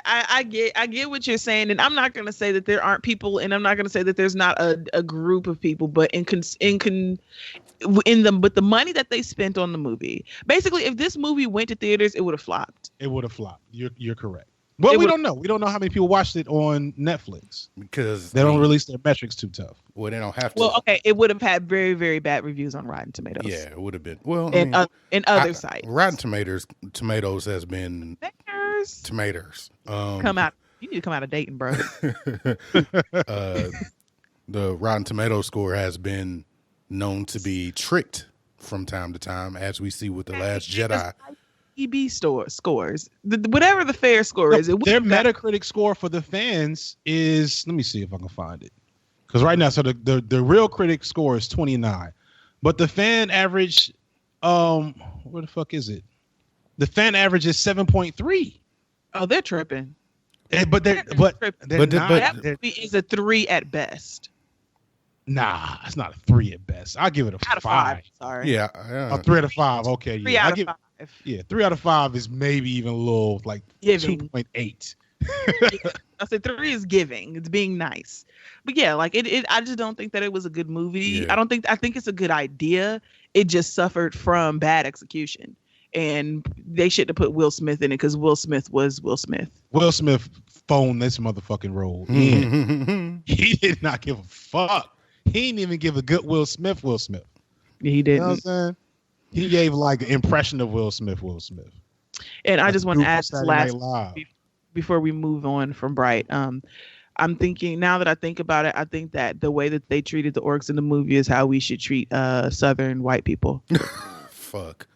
I get what you're saying, and I'm not gonna say that there aren't people, and I'm not gonna say that there's not a group of people, but with the money that they spent on the movie, basically, if this movie went to theaters, it would have flopped. it would have flopped. You're correct. Well, we don't know. We don't know how many people watched it on Netflix. Because They don't release their metrics too tough. Well, they don't have to. Well, okay, it would have had very, very bad reviews on Rotten Tomatoes. Yeah, it would have been. Well, and other sites. Rotten Tomatoes has been There's tomatoes. come out. You need to come out of dating, bro. The Rotten Tomato score has been known to be tricked from time to time, as we see with The Last Jedi. EB scores, whatever the fair score is. Their Metacritic score for the fans is, let me see if I can find it. Because right now, so the real critic score is 29. But the fan average, where the fuck is it? The fan average is 7.3. Oh, they're tripping. But they're But not. That movie is a 3 at best. Nah, it's not a 3 at best. I'll give it a Out of 5. 5. Sorry. Yeah, A 3 out of 5. Okay, 3 yeah. out of 5. Yeah, 3 out of 5 is maybe even a little like Giving. 2.8. I said 3 is giving. It's being nice. But yeah, like it I just don't think that it was a good movie. Yeah. I think it's a good idea. It just suffered from bad execution. And they shouldn't have put Will Smith in it because Will Smith was Will Smith. Will Smith phoned this motherfucking role in. He did not give a fuck. He didn't even give a good Will Smith. He You didn't. know what I'm saying? He gave like an impression of Will Smith. And I just want to Dude, add this Saturday last Night Live. before we move on from Bright. I'm thinking, now that I think about it, I think that the way that they treated the orcs in the movie is how we should treat Southern white people. Fuck.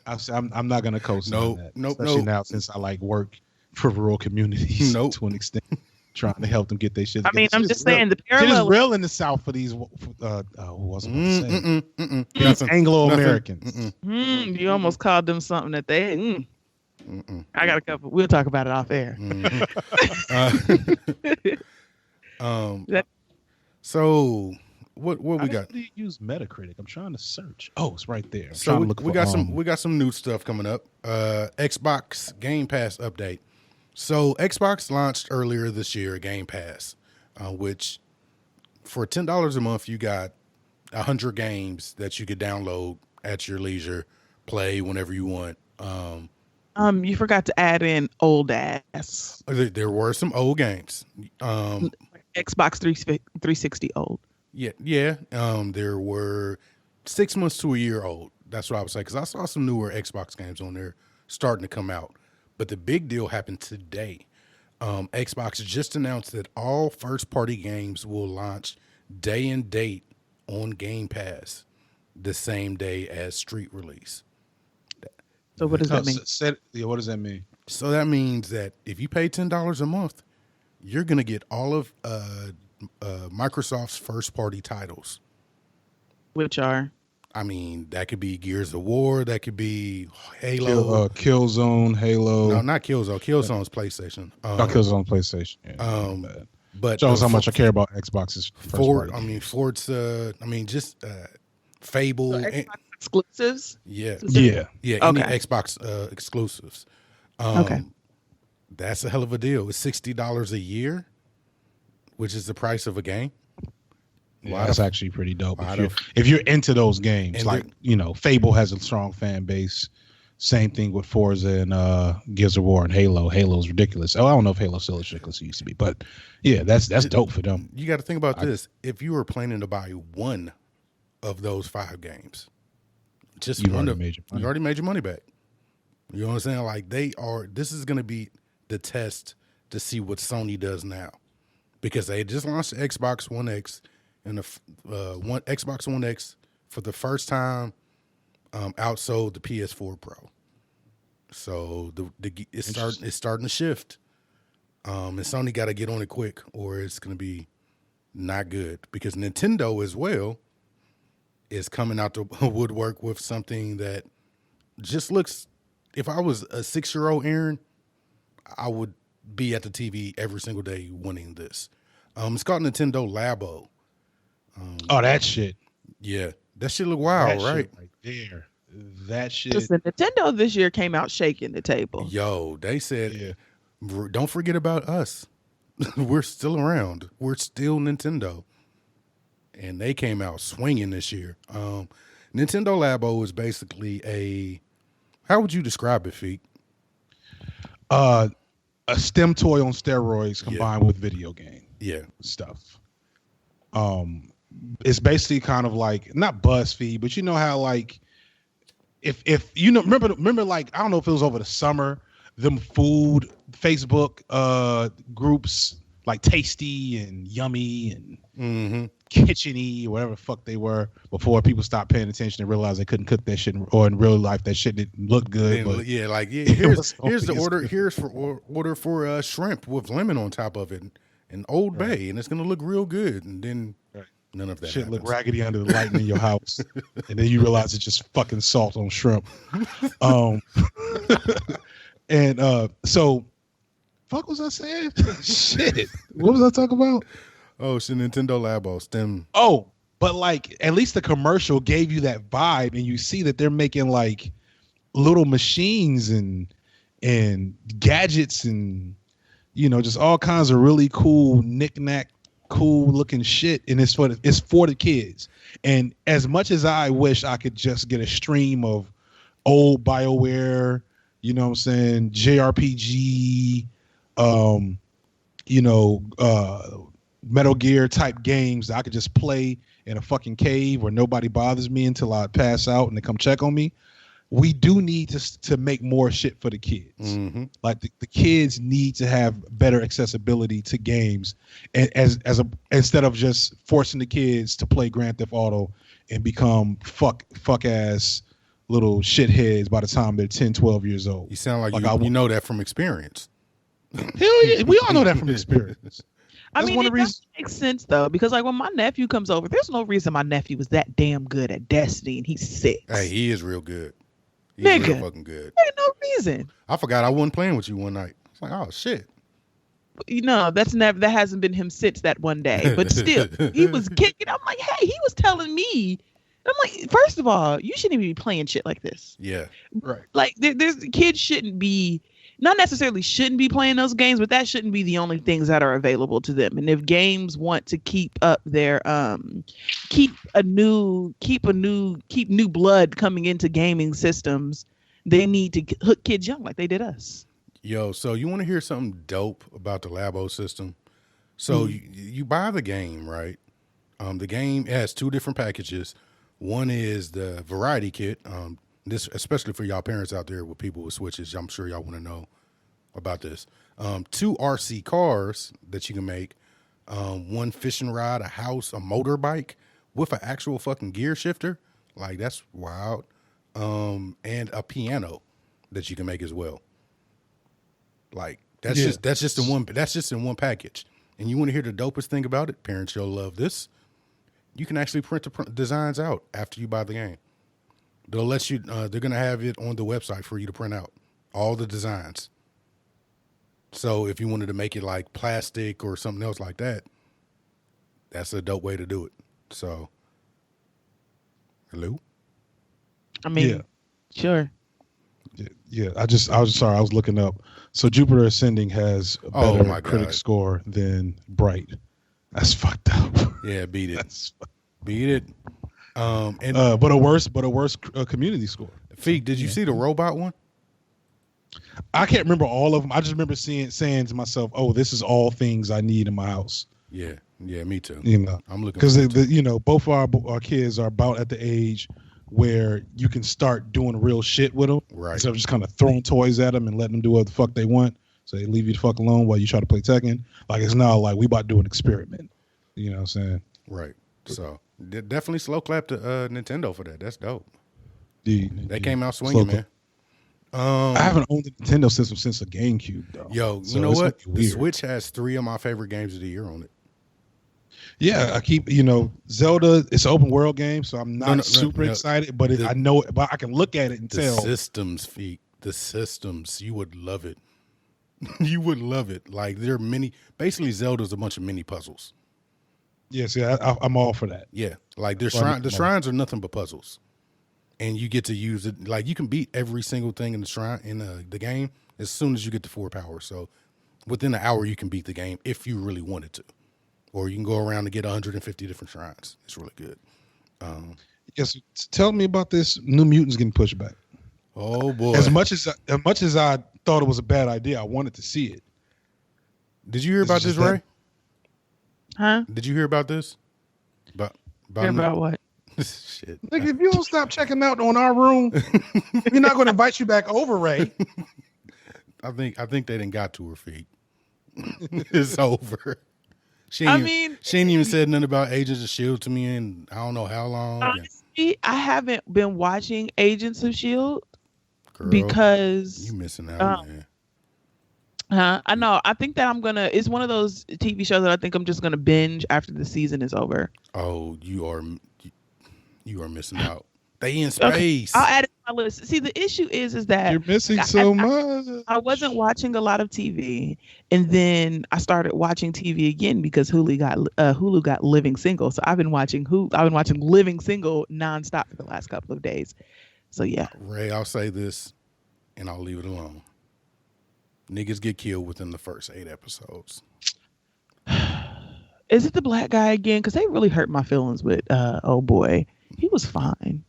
I'm not gonna co-sign that. Nope, Especially now since I like work for rural communities Nope. to an extent, trying to help them get their shit. I mean, I'm just saying the Shit is parallel. real in the South for these. Who wasn't going to say Nothing. Anglo Americans. You almost called them something that they. I got a couple. We'll talk about it off air. So what we How got? do you use Metacritic? I'm trying to search. Oh, it's right there. I'm So trying to look we for, got some new stuff coming up. Xbox Game Pass update. So Xbox launched earlier this year a Game Pass, which for $10 a month you got 100 games that you could download at your leisure, play whenever you want. You forgot to add in old ass There were some old games. Xbox 360 old. Yeah. There were 6 months to a year old. That's what I would say, because I saw some newer Xbox games on there starting to come out. But the big deal happened today. Xbox just announced that all first-party games will launch day and date on Game Pass the same day as street release. So what does that mean? What does that mean? So that means that if you pay $10 a month, you're going to get all of Microsoft's first-party titles. Which are I mean, that could be Gears of War. That could be Halo. Killzone, Halo. No, not Killzone. Killzone's PlayStation. Killzone PlayStation. Yeah, my bad. But Shows how much I care about Xbox's Forza. Just Fable. So Xbox exclusives? Yeah. Yeah. Yeah, Okay. any Xbox exclusives. Okay. That's a hell of a deal. It's $60 a year, which is the price of a game. Yeah, that's actually pretty dope. Lot If you're into those games, And like Fable has a strong fan base. Same thing with Forza and Gears of War and Halo. Halo's ridiculous. Oh, I don't know if Halo's still as ridiculous as it used to be, but yeah, that's dope for them. You got to think about this. If you were planning to buy one of those 5 games, just You one already of, made your money. you already made your money back. You know what I'm saying? Like this is going to be the test to see what Sony does now, because they just launched the Xbox One X and the Xbox One X for the first time outsold the PS4 Pro. So it's starting to shift. And Sony got to get on it quick, or it's going to be not good, because Nintendo as well is coming out the woodwork with something that just looks. If I was a 6-year-old Aaron, I would be at the TV every single day wanting this. It's called Nintendo Labo. That shit. Yeah, that shit look wild, That right? shit right there. That shit. Listen, Nintendo this year came out shaking the table. Yo, they said, Yeah. don't forget about us. We're still around. We're still Nintendo. And they came out swinging this year. Nintendo Labo is basically how would you describe it, Feet? A STEM toy on steroids combined with video game stuff. It's basically kind of like, not BuzzFeed, but you know how like if you know remember like, I don't know if it was over the summer, them food Facebook groups like Tasty and Yummy and Kitcheny, whatever the fuck they were, before people stopped paying attention and realized they couldn't cook that shit, or in real life that shit didn't look good. But Here's the order. Here's for order for shrimp with lemon on top of it and Old Bay, and it's gonna look real good. And then none of that shit happens. look raggedy under the lighting in your house, and then you realize it's just fucking salt on shrimp. And so, fuck was I saying? Shit, what was I talking about? Oh, shit, Nintendo Labo STEM. Oh, but like at least the commercial gave you that vibe, and you see that they're making like little machines and gadgets and just all kinds of really cool knick-knack, cool looking shit, and it's for the kids. And as much as I wish I could just get a stream of old BioWare, you know what I'm saying, JRPG, Metal Gear type games that I could just play in a fucking cave where nobody bothers me until I pass out and they come check on me. We do need to make more shit for the kids. Mm-hmm. Like the kids need to have better accessibility to games, instead of just forcing the kids to play Grand Theft Auto and become fuck ass little shitheads by the time they're 10, 12 years old. You sound like you know that from experience. Hell yeah, we all know that from experience. I mean, it doesn't make sense though, because like when my nephew comes over, there's no reason my nephew was that damn good at Destiny, and he's 6. Hey, he is real good. He's Nigga, real fucking good. There ain't no reason. I forgot I wasn't playing with you one night. It's like, oh shit. That hasn't been him since that one day. But still, he was kicking. I'm like, hey, he was telling me. I'm like, first of all, you shouldn't even be playing shit like this. Yeah. Right. Like, there's kids shouldn't be. Not necessarily shouldn't be playing those games, but that shouldn't be the only things that are available to them. And if games want to keep up their keep new blood coming into gaming systems, they need to hook kids young like they did us. Yo, so you want to hear something dope about the Labo system? So you buy the game, right? The game has 2 different packages. One is the variety kit. This, especially for y'all parents out there with people with Switches, I'm sure y'all want to know about this. 2 RC cars that you can make, 1 fishing rod, a house, a motorbike with an actual fucking gear shifter. Like, that's wild. And a piano that you can make as well. Like, that's just in one package. And you want to hear the dopest thing about it? Parents, you'll love this. You can actually print the designs out after you buy the game. They'll let you. They're gonna have it on the website for you to print out all the designs. So if you wanted to make it like plastic or something else like that, that's a dope way to do it. So, hello. I mean, Yeah. sure. Yeah, I was sorry, I was looking up. So Jupiter Ascending has a Oh, better my critic God. score than Bright. That's fucked up. Yeah, beat it. That's, Beat it. And but a worse community score. Feek, did you see the robot one? I can't remember all of them. I just remember saying to myself, "Oh, this is all things I need in my house." Yeah, me too. You know, I'm looking because forward to it. you know, both of our kids are about at the age where you can start doing real shit with them, Right. instead of just kind of throwing toys at them and letting them do what the fuck they want. So they leave you the fuck alone while you try to play Tekken. Like it's now like we about to do an experiment. You know what I'm saying? Right. So definitely slow clap to Nintendo for that. That's dope. They came out Slow swinging, clap. man. I haven't owned a Nintendo system since the GameCube, though. Yo, So you know it's what? gonna be The weird. Switch has 3 of my favorite games of the year on it. Yeah, I keep Zelda. It's an open world game, so I'm not No, super no. excited. But I know, but I can look at it and The tell. systems, Feek. The systems. You would love it. You would love it. Like there are many. Basically, Zelda's a bunch of mini puzzles. Yes, yeah, I'm all for that. Yeah, like the Well, shrines are nothing but puzzles, and you get to use it. Like you can beat every single thing in the shrine in the game as soon as you get to 4 power. So within an hour, you can beat the game if you really wanted to, or you can go around and get 150 different shrines. It's really good. Yes, tell me about this New Mutants getting pushed back. Oh boy! As much as I thought it was a bad idea, I wanted to see it. Did you hear about this, just that- Ray? Huh? Did you hear about this? About what? Shit. Like, if you don't stop checking out on our room, we're not going to invite you back over, Ray. I think they didn't got to her feet. It's over. She I ain't, mean- she ain't even said nothing about Agents of Shield to me in I don't know how long. Honestly, I haven't been watching Agents of Shield Girl, because you missing out, man. I know. I think that it's one of those TV shows that I think I'm just gonna binge after the season is over. Oh, you are missing out. They in space. I'll add it to my list. See, the issue is that You're missing so much. I wasn't watching a lot of TV, and then I started watching TV again because Hulu got Living Single. So I've been watching Living Single nonstop for the last couple of days. So yeah. Ray, I'll say this, and I'll leave it alone. Niggas get killed within the first 8 episodes. Is it the black guy again? Because they really hurt my feelings with oh boy. He was fine.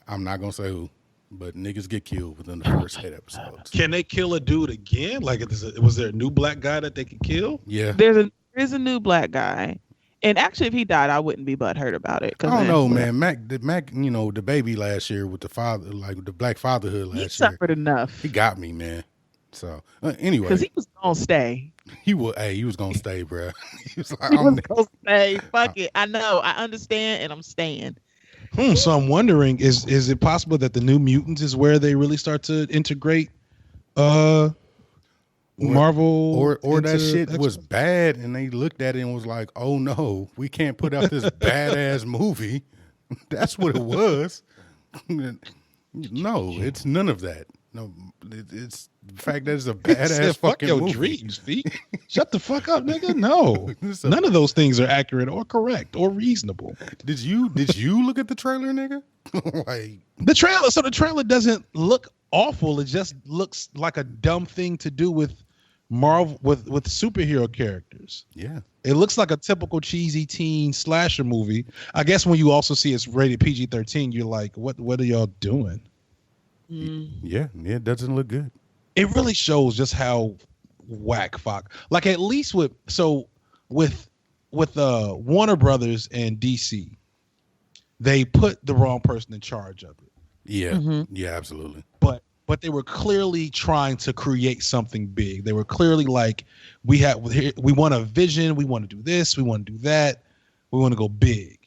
I'm not gonna say who, but niggas get killed within the first 8 episodes. Can they kill a dude again? Like, was there a new black guy that they could kill? Yeah. There's a new black guy. And actually, if he died, I wouldn't be butthurt about it. I don't know, man. Mac, the baby last year with the father, like the black fatherhood He last year. suffered enough. He got me, man. So anyway, Because he was gonna stay. he was gonna stay, bro. He was like, He was gonna stay. Fuck it. I know. I understand, and I'm staying. So I'm wondering, is it possible that the New Mutants is where they really start to integrate Marvel or that into shit X-Men? was bad, and they looked at it and was like, "Oh no, we can't put out this badass movie." That's what it was. No, it's none of that. No, it's the fact that it's a He said, badass fuck fucking your movie. dreams, feet. Shut the fuck up, nigga. No, It's a- none of those things are accurate or correct or reasonable. Did you look at the trailer, nigga? Like, The trailer doesn't look awful. It just looks like a dumb thing to do with Marvel with superhero characters. yeah. It looks like a typical cheesy teen slasher movie. I guess when you also see it's rated PG-13, you're like, what are y'all doing? Yeah, it doesn't look good. It really shows just how whack Fox. Like at least with Warner Brothers and DC, they put the wrong person in charge of it. Yeah, yeah, absolutely. But they were clearly trying to create something big. They were clearly like, we want a vision, we want to do this, we want to do that, we want to go big.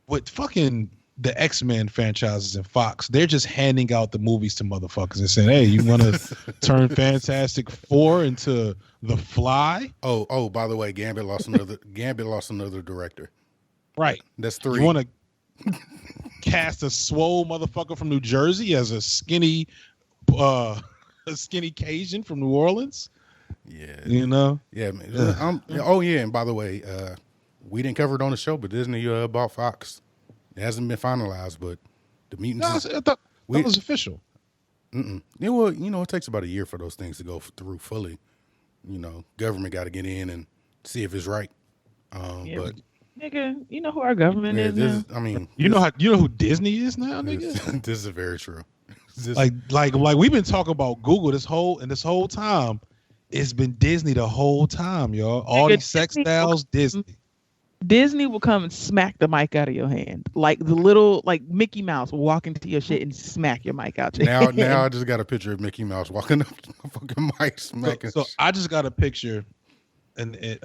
With fucking the X-Men franchises and Fox, they're just handing out the movies to motherfuckers and saying, hey, you want to turn Fantastic Four into The Fly? Oh, by the way, Gambit lost another director. Right. That's 3. You want to cast a swole motherfucker from New Jersey as a skinny Cajun from New Orleans? Yeah. You know? Yeah, man. Oh yeah, and by the way, we didn't cover it on the show, but Disney bought Fox. It hasn't been finalized, but the mutants. No, I thought that was official. Yeah, well, it takes about a year for those things to go through fully. Government got to get in and see if it's right. But nigga, you know who our government is now? You know who Disney is now, nigga. This is very true. Like we've been talking about Google this whole time. It's been Disney the whole time, y'all. All these sex styles, Disney. Disney will come and smack the mic out of your hand, like the little Mickey Mouse will walk into your shit and smack your mic out your hand. Now I just got a picture of Mickey Mouse walking up to the fucking mic smacking. So I just got a picture, and it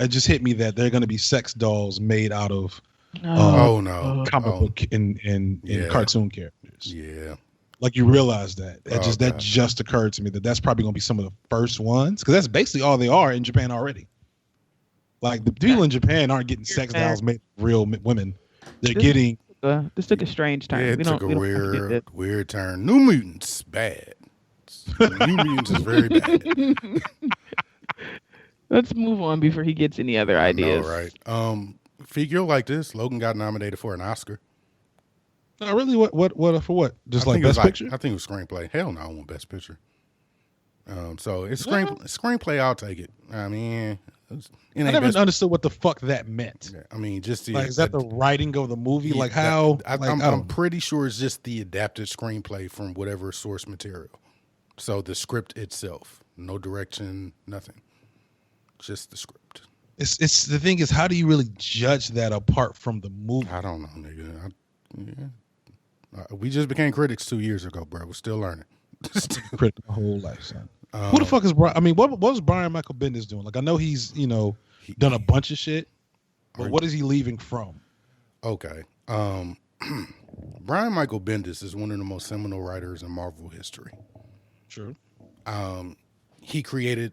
just hit me that they're going to be sex dolls made out of comic book and cartoon characters. Yeah. Like you realize that. That just occurred to me that's probably going to be some of the first ones, because that's basically all they are in Japan already. Like the people in Japan aren't getting sex dolls made of real women. They're getting. This took a strange turn. Yeah, it took a weird turn. New Mutants bad. New Mutants is very bad. Let's move on before he gets any other ideas. All right. Figure like this, Logan got nominated for an Oscar. No, really? What for what? Just like best picture? I think it was screenplay. Hell no, I want best picture. So it's screenplay. I'll take it. I mean, I never understood what the fuck that meant. I mean, just is that the writing of the movie? Like how? I'm pretty sure it's just the adapted screenplay from whatever source material. So the script itself, no direction, nothing, just the script. It's the thing is, how do you really judge that apart from the movie? I don't know, nigga. We just became critics 2 years ago, bro. We're still learning. Critic my whole life, son. Who the fuck is Brian? I mean, what was Brian Michael Bendis doing? Like, I know he's done a bunch of shit, but what is he leaving from? Okay, Brian Michael Bendis is one of the most seminal writers in Marvel history. True. He created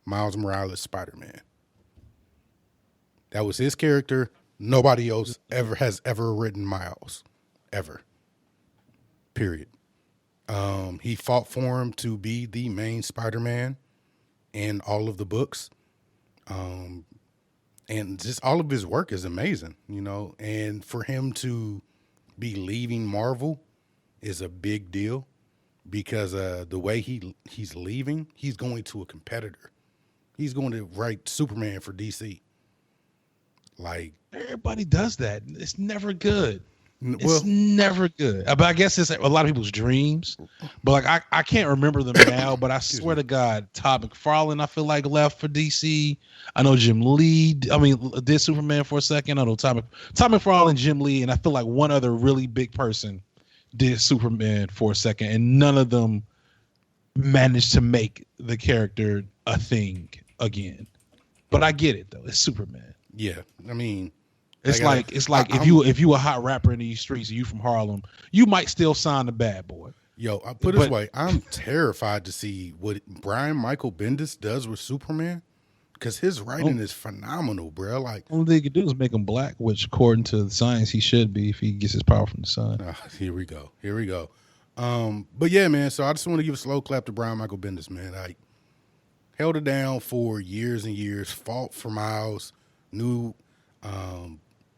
Miles Morales' Spider-Man. That was his character. Nobody else has ever written Miles, ever. Period. He fought for him to be the main Spider-Man in all of the books. And just all of his work is amazing, and for him to be leaving Marvel is a big deal, because the way he's leaving, he's going to a competitor. He's going to write Superman for DC. Like, everybody does that. It's never good. It's never good. But I guess it's a lot of people's dreams. But like I can't remember them now. But I swear to God, Todd McFarlane, I feel like left for DC. I know Jim Lee. Did Superman for a second. I know Todd McFarlane, Jim Lee, and I feel like one other really big person did Superman for a second, and none of them managed to make the character a thing again. But I get it though. It's Superman. Yeah, I mean, it's like if you a hot rapper in these streets, and you from Harlem, you might still sign the bad boy. Yo, I put it this way, I'm terrified to see what Brian Michael Bendis does with Superman, because his writing is phenomenal, bro. Like, only thing he could do is make him black, which according to the science he should be if he gets his power from the sun. Here we go. But yeah, man. So I just want to give a slow clap to Brian Michael Bendis, man. Like, held it down for years and years, fought for Miles. Knew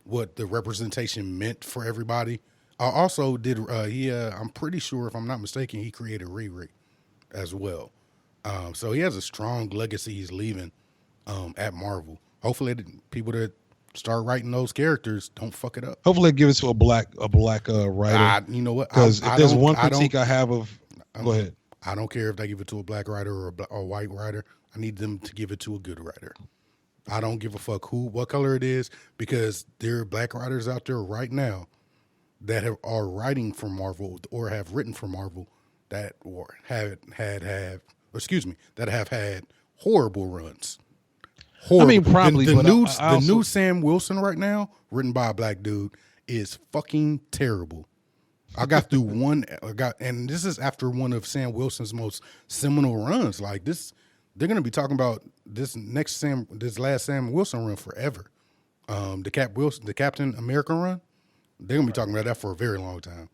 what the representation meant for everybody. Also did I'm pretty sure, if I'm not mistaken, he created Riri as well. So he has a strong legacy he's leaving at Marvel. Hopefully people that start writing those characters don't fuck it up. Hopefully give it to a black writer. You know what? Because if there's one critique I have of, go ahead. I don't care if they give it to a black writer or a white writer. I need them to give it to a good writer. I don't give a fuck what color it is, because there are black writers out there right now that are writing for Marvel or have written for Marvel that have had horrible runs. Horrible. I mean, probably the new Sam Wilson right now, written by a black dude, is fucking terrible. I got through and this is after one of Sam Wilson's most seminal runs. Like this. They're going to be talking about this last Sam Wilson run forever. the Captain America run, they're gonna be talking about that for a very long time.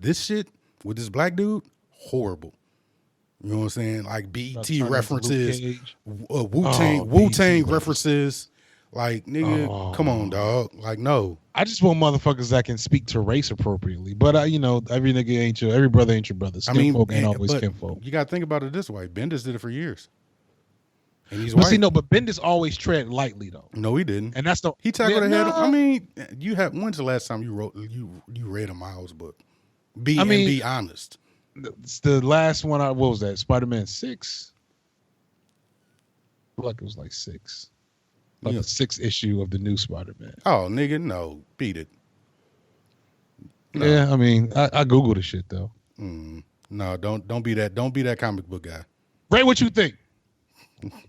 This shit with this black dude, horrible. You know what I'm saying? Like BET references, Wu-Tang references. Like, nigga, come on, dog. Like, no. I just want motherfuckers that can speak to race appropriately. But every nigga ain't every brother ain't your brother. Folk ain't always kinfolk. You gotta think about it this way. Bendis did it for years. And he's white. See, no, but Bendis always tread lightly though. No, he didn't. And that's he tackled ahead. I mean, when's the last time you read a Miles book? Be honest. It's the last one. What was that? Spider-Man 6. I feel like it was like 6. Like the 6th issue of the new Spider-Man. Oh, nigga, no, beat it. No. Yeah, I mean, I Googled the shit though. No, don't be that. Don't be that comic book guy. Ray, what you think?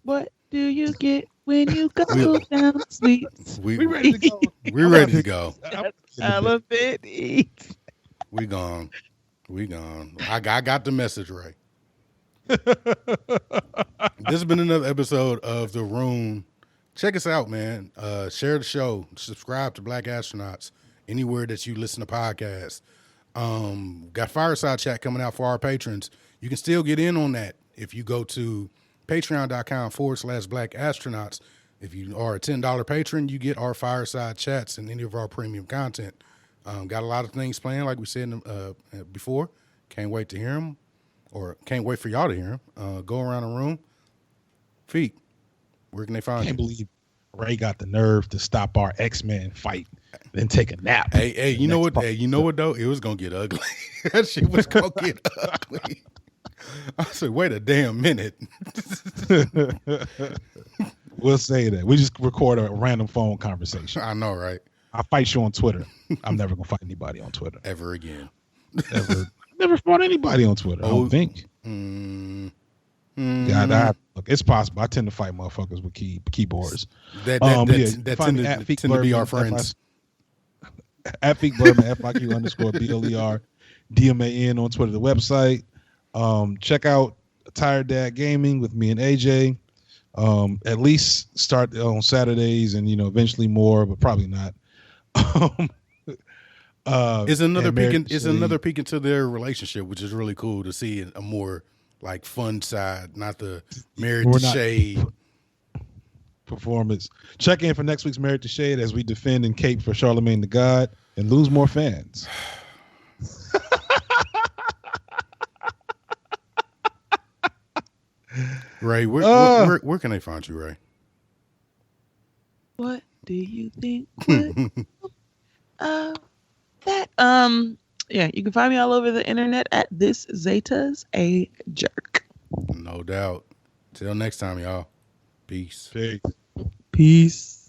What do you get when you go down sweet? We ready to go. We're ready to go. Elephant eats. We gone. I got the message, Ray. This has been another episode of the RUNE. Check us out, man. Share the show. Subscribe to Black Astronauts anywhere that you listen to podcasts. Got Fireside Chat coming out for our patrons. You can still get in on that if you go to patreon.com/Black Astronauts. If you are a $10 patron, you get our Fireside Chats and any of our premium content. Got a lot of things planned, like we said before. Can't wait to hear them, or can't wait for y'all to hear them. Go around the room. Feet, where can they find you? I can't believe Ray got the nerve to stop our X-Men fight, then take a nap. Hey, you know what? Hey, you know what though? It was gonna get ugly. That shit was gonna get ugly. I said, wait a damn minute. We'll say that. We just record a random phone conversation. I know, right? I'll fight you on Twitter. I'm never gonna fight anybody on Twitter. Ever again. Never fought anybody on Twitter, I don't think. Yeah, look, it's possible. I tend to fight motherfuckers with keyboards. That tend to be our friends. At Feek Berman, FIQ_BLER, DMAN on Twitter, the website. Check out Tired Dad Gaming with me and AJ. At least start on Saturdays and eventually more, but probably not. It's another peek into their relationship, which is really cool to see a more like fun side, not the Married to Shade performance. Check in for next week's Married to Shade as we defend and cape for Charlemagne the God and lose more fans. Ray, where can they find you, Ray? What do you think? Yeah, you can find me all over the internet at this Zeta's a jerk. No doubt. Till next time, y'all. Peace. Peace.